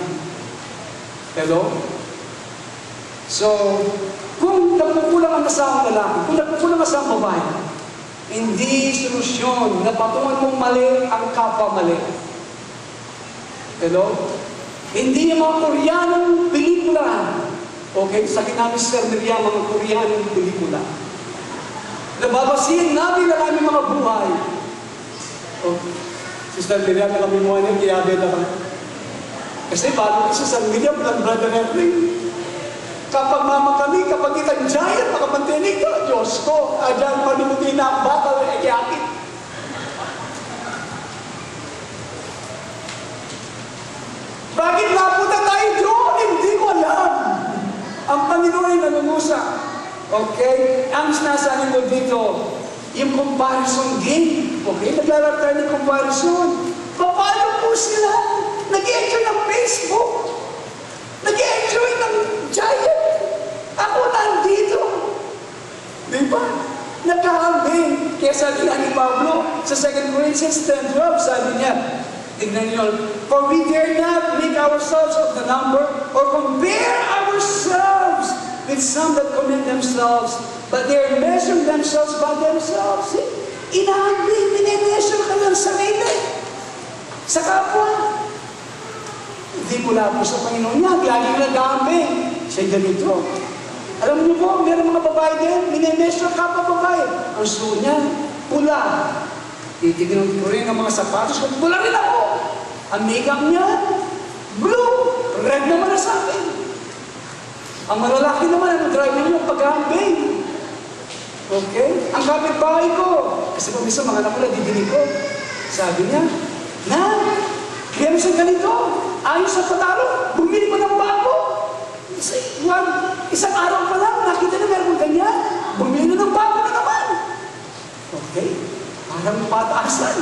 Hello? So, kung nagpupulang ang asawang lalaki, kung nagpupulang ang asawang babae, hindi solusyon na patungan mong mali ang kapwa mali. Hello? Hindi yung mga Koreanong pelikula. Okay, sakit namin si Sir Miriam, mga Koreanong pelikula. Nababasihin namin ang aming mga buhay. Okay. Sister Miriam, kami mo niya, kaya beda ka. Kasi bago si Sir Miriam, brother Erling. Kapag mama kami, kapag kitang giant, makapantinig ka, Diyos ko, adyan panimutin na ang bakal, ikiakit. Bakit napunta tayo doon? Hindi ko alam. Ang Panginoon ay nanungusa. Okay? Ang sinasabi mo dito, yung comparison game. Okay? Naglalaro tayo ng comparison. Paano po sila? Nag-enjoy ng Facebook. Nag-enjoy ng giant. Ako nandito. Diba? Nagkahambing. Kaya sabi ni Pablo, sa 2 Corinthians 10:12, sabi niya, tignan niyo, for we dare not make ourselves of the number or compare ourselves with some that commend themselves, but they are measuring themselves by themselves. Inaambing, minimeasure ka ng sarili sa kapwa. Hindi mula po sa Panginoon niya, laging nag-aambing. Siya'y ganito. Alam niyo po, meron mga babae din, minimeasure kapwa babae. Ang suot niya, pula. Titignan ko rin ang mga sapatos ko, pula rin ako. Ang makeup niya, blue. Red naman na sa akin. Ang malalaki naman, ang driver niyo, pag-aambing. Okay? Ang kapitbahay ko, kasi kung minsan mga anak ko na didinig ko, sabi niya, na, meron siyang ganito, ayos sa pataro, bumili ko ng bago. Isang araw pa lang, nakita na meron ganyan, bumili na ng bago na naman. Okay? Parang pataasan.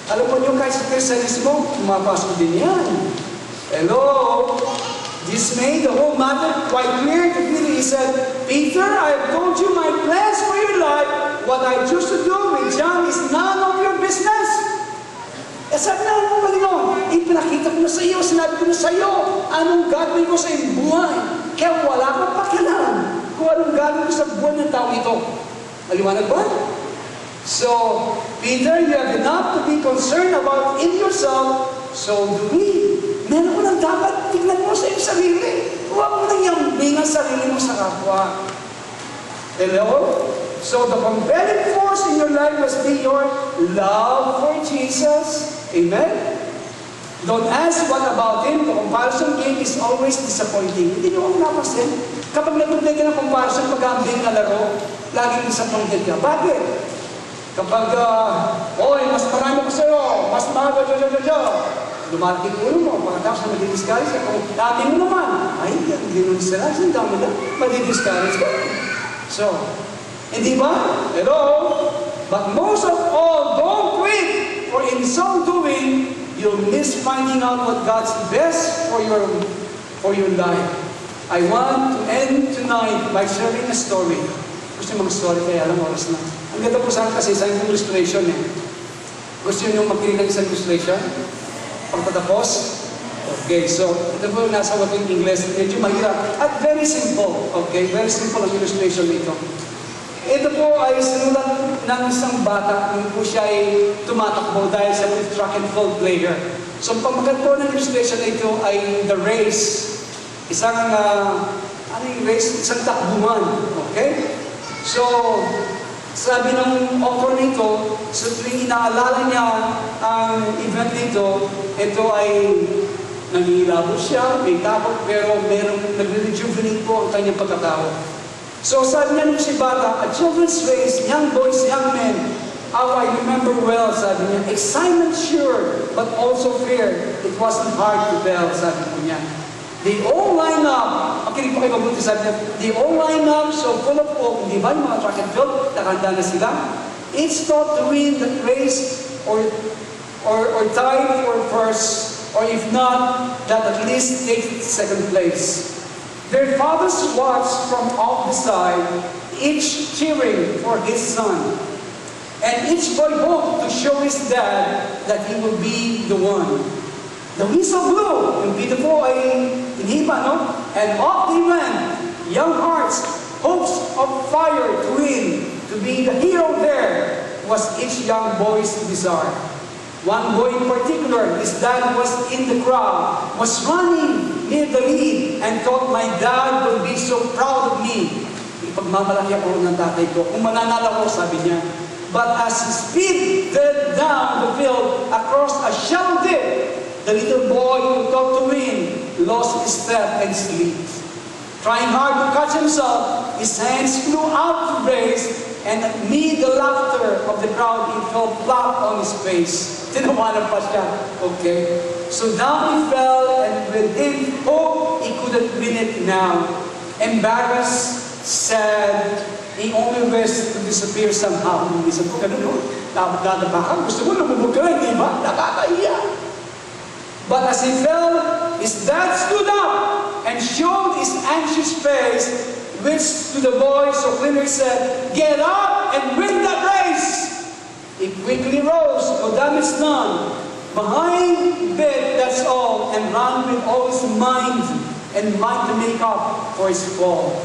Alam mo nyo, kahit sa Kristiyanismo, pumapasok din yan. Hello? This made the whole matter quite clear to Peter. He said, Peter, I have told you my plans for your life. What I choose to do with John is none of your business. Sabi na ang Panginoon, ipinakita ko na sa iyo, sinabi ko na sa iyo, anong gagawin ko sa iyong buhay. Kaya wala kang pakialam kung anong gagawin ko sa buhay ng tao ito. Maliwanag ba? So, Peter, you have enough to be concerned about in yourself, so do we. Meron ko nang dapat tignan mo sa iyong sarili. Huwag mo nang yambing ang sarili mo sa kapwa. Hello? So, the compelling force in your life must be your love for Jesus. Amen? Don't ask what about Him. The comparison game is always disappointing. Hindi nyo ang napasin. Kapag natuloy ka ng comparison, pag-aambing na laro, laging disappointed ka. Bakit? Kapag, oy, mas marami ko sa'yo, mas mahal ka, lumarating ulo mo, pagkatapos na madi-discourage ka, kung dami mo naman, ay, hindi mo discourage, ang dami na, madi-discourage ka. So, hindi ba? Hello? But most of all, don't quit, for in so doing, you'll miss finding out what God's best for your life. I want to end tonight by sharing a story. Gusto yung mga story, kaya alam, oras na. Ang ganda po saan kasi, isang illustration eh. Gusto nyo makinig ng isang illustration? Pagtatapos? Okay, so ito po nasa working English, medyo mahirap at very simple. Okay, very simple ang illustration nito. Ito po ay sinulat ng isang bata nung po siya ay tumatakbo dahil sa track and field player. So pagmagat po ng illustration na ito ay the race. Isang, ano yung race? Isang takbuhan. Okay? So, sabi ng author nito, sa tuwing inaalala niya ang event nito, ito ay nanghihilabot siya, may takot, pero merong nagre-rejuvenate po ang kanyang pagkatao. So sabi niya nung si bata, a children's race, young boys, young men, how I remember well, sabi niya, excitement sure, but also fear. It wasn't hard to tell, sabi po niya. They all line up, makinig po kayo mabuti, sabi niya, they all line up so full of hope. Di ba yung mga track and field, nakanda na sila? Each thought to win the race or tie for first, or if not, that at least take second place. Their fathers watched from off the side, each cheering for his son. And each boy hoped to show his dad that he will be the one. The whistle blew, yung beautiful ay inhiba, no? And off they went, young hearts, hopes of fire to win, to be the hero there, was each young boy's desire. One boy in particular, his dad was in the crowd, was running near the lead, and thought my dad will be so proud of me. Ipagmamalaki ako ng tatay ko. Kung mananalo ko, sabi niya. But as he speeded down the field across a shallow dip, the little boy who thought to win lost his step and slipped. Trying hard to catch himself, his hands flew out to race, and amid the laughter of the crowd, he fell flat on his face. Tinawanan pa siya. Okay? So down he fell, and with him hope he couldn't win it now. Embarrassed, sad, he only wished to disappear somehow. Minsan po, ganun, no? Nadaba ka, gusto mo lumubog ka, di ba? Nakakaiya. But as he fell, his dad stood up and showed his anxious face, which to the boy so clearly said, "Get up and win that race!" He quickly rose, no damage done, behind bit, that's all, and ran with all his mind and might to make up for his fall.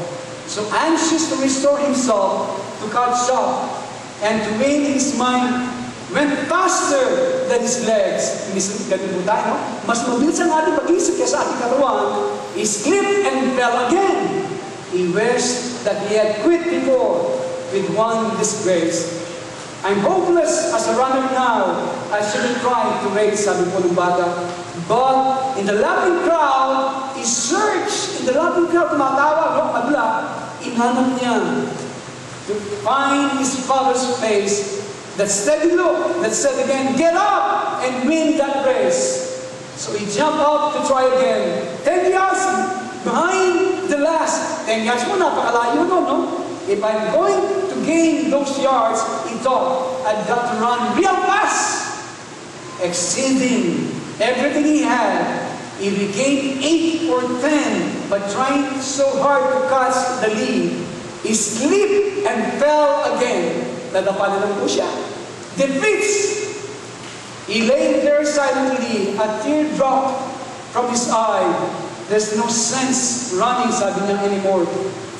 So anxious to restore himself, to catch up, and to win his mind, went faster than his legs. Ganun po tayo, no? Mas mabilis ang ating pag-isip kaya sa ating katawan. He slipped and fell again. He wished that he had quit before with one disgrace. I'm hopeless as a runner now. I shouldn't try to race, sabi po ng bata. But in the laughing crowd, he searched. In the laughing crowd, tumatawa, no? Madla. Inhanap niya to find his father's face. That steady look that said again, "Get up and win that race." So he jumped up to try again. 10 yards behind the last. 10 yards mo, napakalayo no, no? If I'm going to gain those yards, he thought, I've got to run real fast. Exceeding everything he had, he regained 8 or 10, but trying so hard to catch the lead, he slipped and fell again. Nadapa na lang po siya. Defeats! He lay there silently, a tear dropped from his eye. There's no sense running, sabi niya, anymore.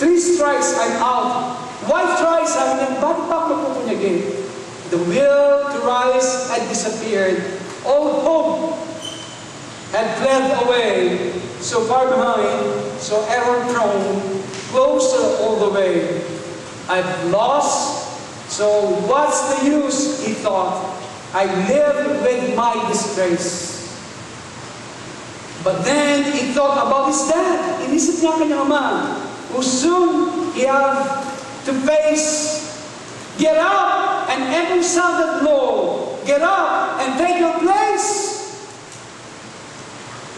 3 strikes, I'm out. Why try, sabi niya, bakit pa ako pupunyagin? The will to rise had disappeared. All hope had fled away. So far behind, so error-prone, closer all the way. I've lost. So what's the use, he thought. I live with my disgrace. But then he thought about his dad. Inisip niya kanyang ama, who soon he have to face. Get up and echo sounded low. Get up and take your place.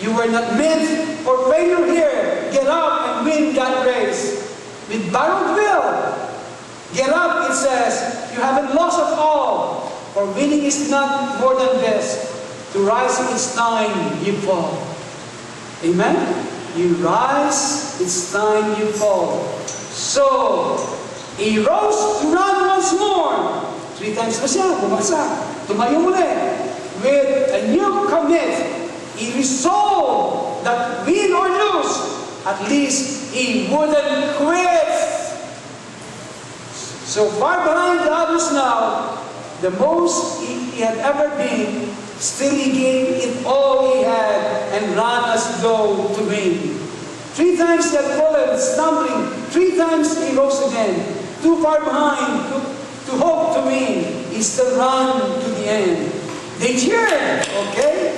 You were not meant for failure here. Get up and win that race. With borrowed will. Get up, it says, you haven't lost at all, for winning is not more than this. To rise each time you fall. Amen? You rise each time you fall. So, he rose to run once more. 3 times pa siya, bumagsak. Tumayo muli. With a new commit he resolved that win or lose, at least he wouldn't quit. So far behind the others now, the most he had ever been, still he gave it all he had and ran as though to win. 3 times he had fallen, stumbling. 3 times he rose again. Too far behind to hope to win. He still ran to the end. They cheered, okay?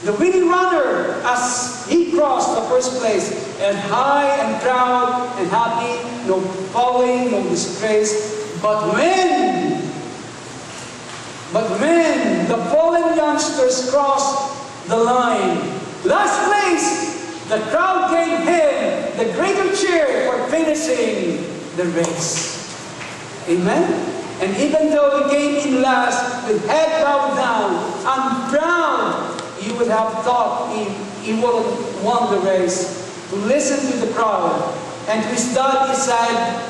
The winning runner as he crossed the first place, and high and proud and happy, no falling, no disgrace. But when the fallen youngsters crossed the line, last place, the crowd gave him the greater cheer for finishing the race. Amen? And even though he came in last, with head bowed down, and proud, you would have thought he would have won the race. To listen to the crowd. And to his dad,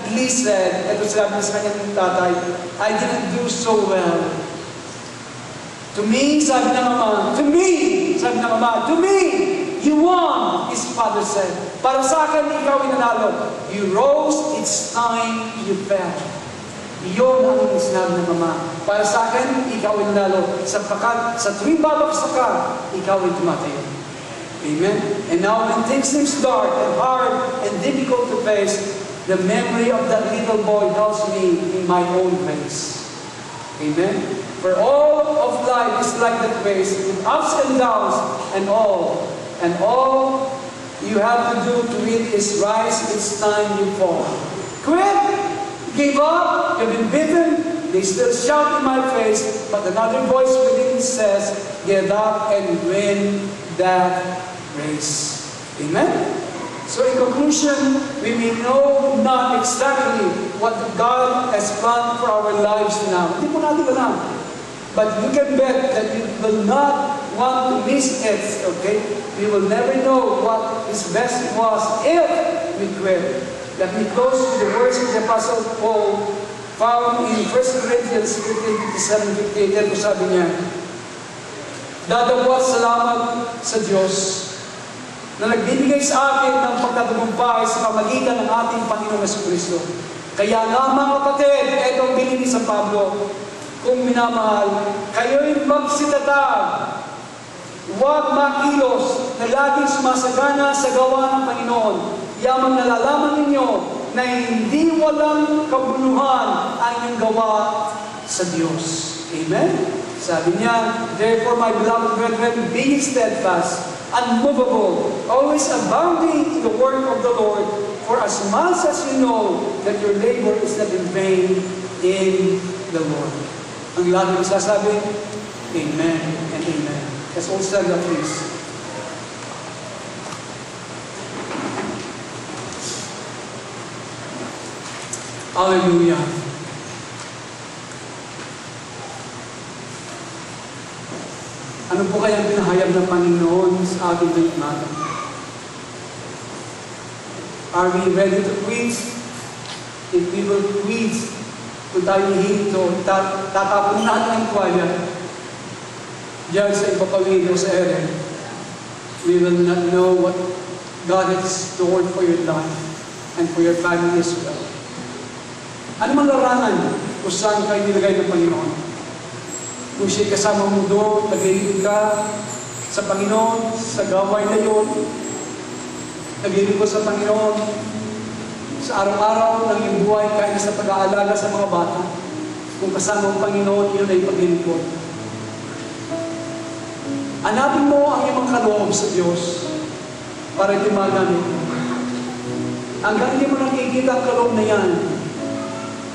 he said, ito sabi sa kanyang tatay, I didn't do so well. To me, sabi ng mama, to me, you won, his father said. Para sa akin, ikaw ay nanalo. You rose, it's time you fell. Iyon ang sinabi ng mama. Para sa akin, ikaw ay nanalo. Sapagkat sa tuwing babagsak ka, ikaw ay tumatayo. Amen? And now when things seem dark and hard and difficult to face, the memory of that little boy helps me in my own race. Amen? For all of life is like that race, with ups and downs and all. And all you have to do to win is rise each time you fall. Quit! Give up, you've been beaten, they still shout in my face, but another voice within says, get up and win that race. Amen? So in conclusion, we may know not exactly what God has planned for our lives now. Hindi po natin alam. But you can bet that you will not want to miss it, okay? We will never know what His best was if we quit. Let me close with the words of the Apostle Paul found in 1 Corinthians 15:57-58. Ito sabi niya, dadawat salamat sa Diyos na nagbibigay sa akin ng pagtatagumpay sa pamagitan ng ating Panginoong Jesucristo. Kaya nga mga kapatid, itong binili sa Pablo, kung minamahal, kayo'y magsitatag. Huwag makilos na laging sumasagana sa gawa ng Panginoon. Yamang nalalaman ninyo na hindi walang kabunuhan ang inyong gawa sa Diyos. Amen? Sabi niya, therefore, my beloved brethren, be steadfast, unmovable, always abounding in the work of the Lord, for as much as you know that your labor is not in vain in the Lord. Ang lahat ng sasabi, Amen and Amen. Let's all stand up, please. Hallelujah. Ano po kaya ang pinahayag ng Panginoon sa ating daigmata? Are we ready to quit? If we will quit, kung tayo hihinto, tatapon natin ang tuwalya diyan sa ipapawid o sa ere, we will not know what God has stored for your life and for your family as well. Ano mang larangan kung saan kayo nilagay ng Panginoon? Kung siya'y kasama mo doon, nag-iibig ka sa Panginoon, sa gaway na yun, nag-iibig ko sa Panginoon, sa araw-araw ng iyong buhay, kahit sa pag-aalaga sa mga bata, kung kasama ang Panginoon, yun ay paglilingkod. Hanapin mo ang iyong kaloob sa Diyos para ito magamit. Hanggang hindi mo nakikita ang kaloob na yan,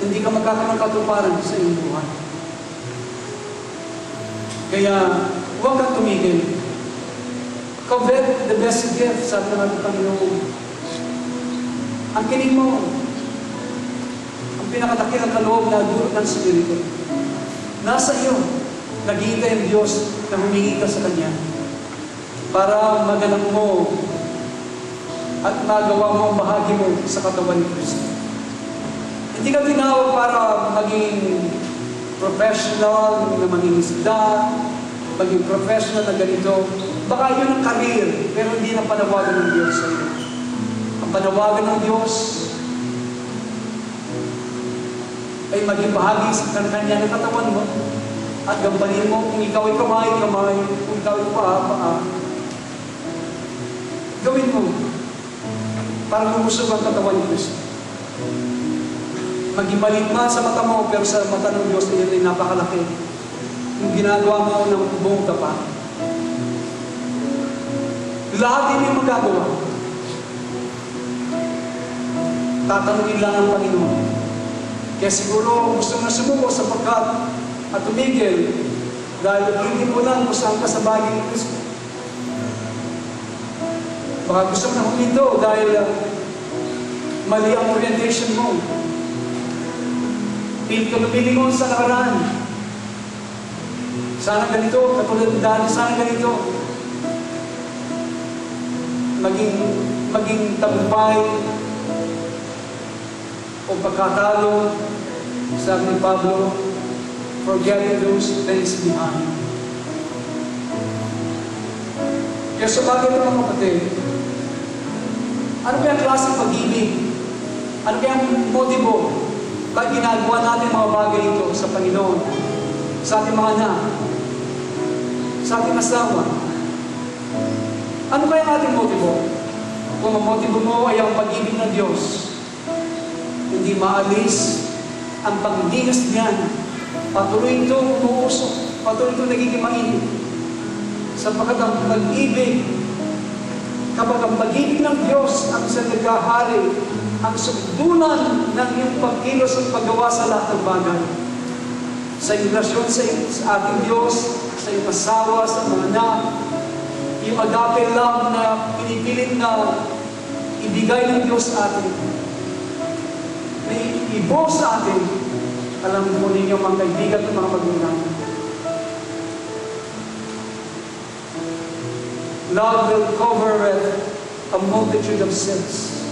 hindi ka magkakaroon ng katuparan sa iyong buhay. Kaya, huwag kang tumigil. Covet the best gift, sabi ng ating Panginoon. Ang kinig mo, ang pinakatakil ang kaloob na dulot ng Espiritu. Nasa iyo, naghihintay ang Diyos na humingi ka sa Kanya para maganap mo at magawa mo ang bahagi mo sa katawan ni Kristo. Hindi ka tinawag para maging professional na mangingisda, maging professional na ganito. Baka yun ang career, pero hindi na panawagan ng Diyos sa iyo. Ang panawagan ng Diyos ay maging bahagi sa kanya ng katawan mo at gampanin mo kung ikaw ay kamay, kung ikaw ay paa. Gawin mo para lumusog ang katawan ni Kristo. Maging maliit man sa mata mo, pero sa mata ng Diyos ay napakalaki. Yung ginagawa mo ng buong tapat. Lahat din yung magagawa. Tatanungin lang ang Panginoon. Kaya siguro gusto mo na sumuko sapagkat at tumigil dahil hindi mo lang kung saan ka sa bagay ni Kristo. Baka gusto mo na huminto dahil mali ang orientation mo. Pilit ka lumilingon sa nakaraan. Sana ganito, katulad ng dati, sana ganito. Maging tagumpay o pagkatalo, sabi ni Pablo, forgetting those things behind. Kaya sa bagay ng mga kapatid, ano kaya ang klaseng pag-ibig? Ano kaya ang motibo? Bakit ginagawa natin mga bagay ito sa Panginoon? Sa ating mga anak? Sa ating asawa? Ano kaya ang ating motibo? Kung ang motibo mo ay ang pag-ibig ng Diyos, hindi maalis ang pangdigas niyan. Patuloy ito umuusok. Patuloy ito nagiging mainit. Sapagkat ang pag-ibig, kapag ang pag-ibig ng Diyos ang isang naghahari, ang sugdunan ng iyong pagkilos at paggawa sa lahat ng bagay. Sa iyong relasyon sa ating Diyos, sa iyong asawa, sa mga anak, yung agape love na pinipilit na ibigay ng Diyos sa atin, na ibo sa atin, alam mo ninyo mga kaibigan at mga magulang. Love will cover a multitude of sins.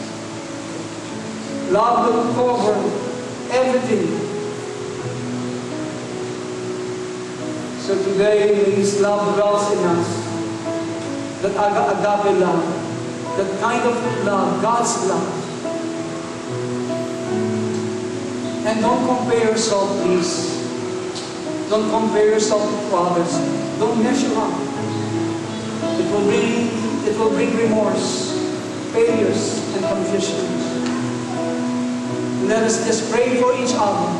Love will cover everything. So today, may His love dwells in us. That agape love, that kind of love, God's love. And don't compare yourself, please. Don't compare yourself to others. Don't measure up. It will bring remorse, failures, and confusion. Let us just pray for each other.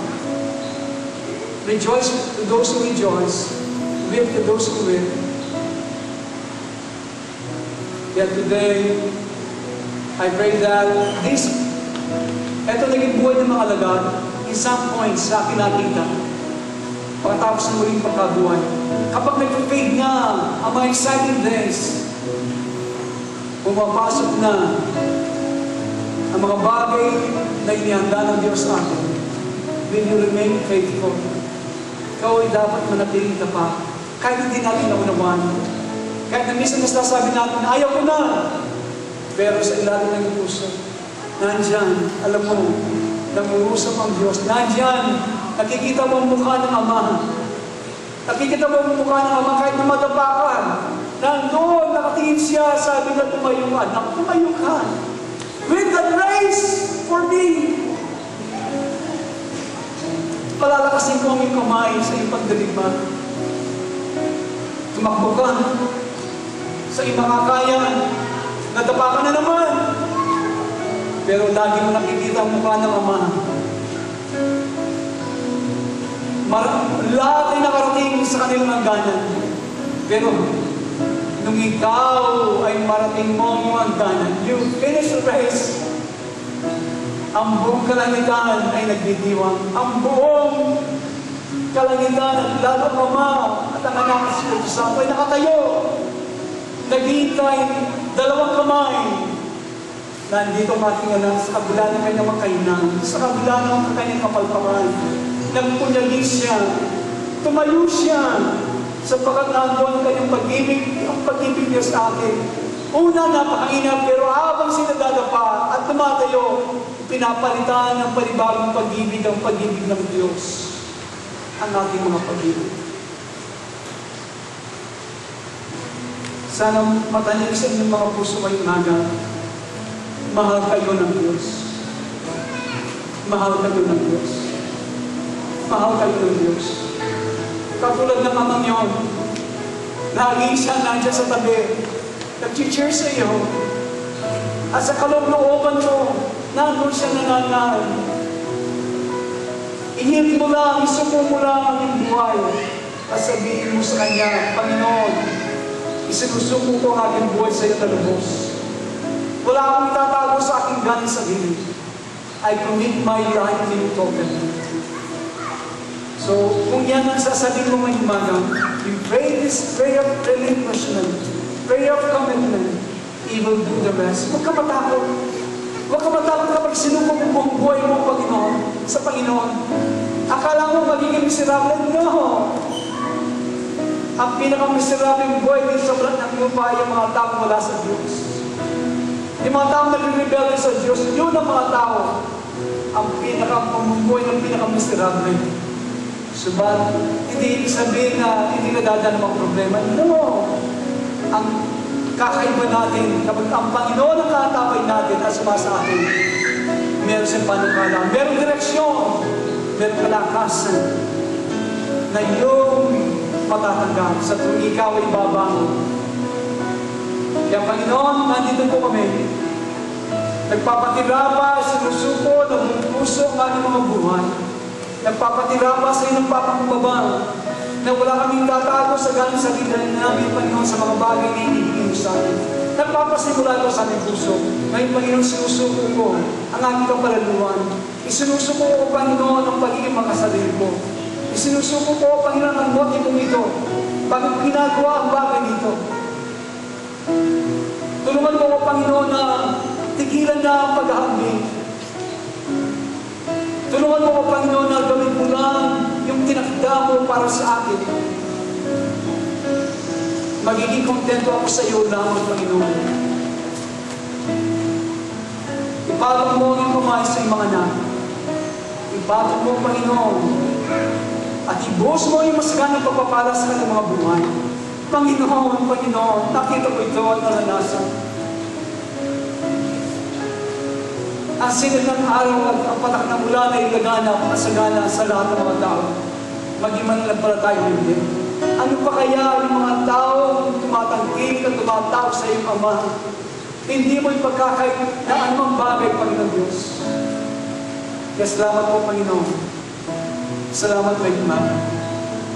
Rejoice to those who rejoice. Weep to those who weep. Yet today, I pray that ito naging buhay ng mga alagad, in some points sa akin nakita, pagkatapos ng muling pagkabuhay. Kapag nag-fade na ang mga exciting days, pumapasok na ang mga bagay na inihanda ng Diyos sa atin, will you remain faithful? Ikaw ay dapat manatiling tapat. Kahit hindi natin naunawan. Kahit na minsan nasasabi natin, ayaw ko na. Pero sa ilalim ng puso, nandyan, alam mo, nangungusap ang Diyos. Nandyan, nakikita mo ang mukha ng Ama. Nakikita mo ang mukha ng Ama kahit na matapakan. Nandoon, nakatingin siya, sabi na tumayo ka. Naku, tumayo ka. With the grace for me. Palalakasin ko ang iyong kamay sa iyong pagdaligmag. Tumakbo ka sa iyong makakayan. Nadapa ka na naman. Pero lagi mo nakikita ang mukha ng Ama. Lahat ay nakarating sa kanilang hangganan. Pero nung ikaw ay marating mo ang iyong hangganan, you finish the race. Ang buong kalangitan ay nagdidiwang. Ang buong kalangitan at lalo Ama at ang anak ng Espiritu Santo ay nakatayo. Naghihintay, dalawang kamay. Nandito ang ating anak sa kabila ng kanyang makainan, sa kabila ng kanyang kapalpakan. Nagpunyagi siya, tumayo siya, sapagkat nandoon kanyang pag-ibig, ang pag-ibig niya sa atin. Una, napakainap, pero habang sinadadapa at tumatayo, pinapalitan ng panibagong pag-ibig, ang pag-ibig ng Diyos. Ang ating mga pag-ibig. Sana matanim sa inyong mga puso ngayong umaga. Mahal kayo ng Diyos. Mahal kayo ng Diyos. Mahal kayo ng Diyos. Katulad ng amang yun, nag-iisa nandiyan sa tabi, nag-cheer sa iyo, at sa kalooban mo, nandun siya nananahan. Ihit mo lang, isuko mo lang ang iyong buhay, at sabihin mo sa Kanya, Panginoon, isinusuko ko ang aking buhay sa iyo na lubos. Wala akong itatago sa aking galing sa gilid. I commit my life to you totally. So, kung yan ang sasabihin mo ngayong umaga, you pray this prayer of relinquishment, prayer of commitment, He will do the rest. Huwag ka matakot. Huwag ka matakot kapag sinuko mo buong buhay mo, Panginoon, sa Panginoon. Akala mo magiging miserable? No! Ang pinaka-miserable buhay din sa balat ng lupa ay yung mga taong wala sa Diyos. Yung mga taong nag-rebelde sa Diyos, yun ang mga tao. Ang pinaka-pamumuhay ng pinaka-miserable. Subat, hindi ibig sabihin na hindi ka dadaan ng mga problema. No! Ang kakaiba natin, kapag ang Panginoon ang kataway natin at sumasa atin, meron siyang panukala, meron direksyon, meron kalakasan, na yung matatanggap sa tuwing ikaw ay babangon. Kaya Panginoon, nandito po kami. Nagpapatira pa, sinusuko, nagpupuso ang aming mga buhay. Nagpapatira pa sa iyo ng papakubaba na wala kaming tatago sa galing sa lidan namin, Panginoon, sa mga bagay na hinihingin mo sa amin. Nagpapasimula ito sa aming puso. Ngayon, Panginoon, sinusuko ko ang aming kapalaluan. Isinusuko ko, Panginoon, ang pagiging makasarili ko. Isinusuko ko, Panginoon, ang motibong ito. Bakit ginagawa ang bagay nito? Tulungan mo ko, Panginoon, na tigilan na ang paghahambing. Tulungan mo ko, Panginoon, na gawin mo lang yung tinakda mo para sa akin. Magiging kontento ako sa iyo lamang, Panginoon. Ipatong mo yung kumain sa iyong mga anak. Ipatong mo, Panginoon. At ibuhos mo yung masaganang pagpapala sa kanilang mga buhay. Panginoon, Panginoon, nakita ko ito at naranasan. Ang sinit ng araw at ang patak ng ulan ay ilagana at masagana sa lahat ng mga tao. Maging mananampalataya o hindi. Ano pa kaya yung mga tao tumatangkil at tumataw sa iyong Ama? Hindi mo ipagkakait na anumang bagay, Panginoon Diyos. Kaya salamat po, Panginoon. Salamat, Panginoon.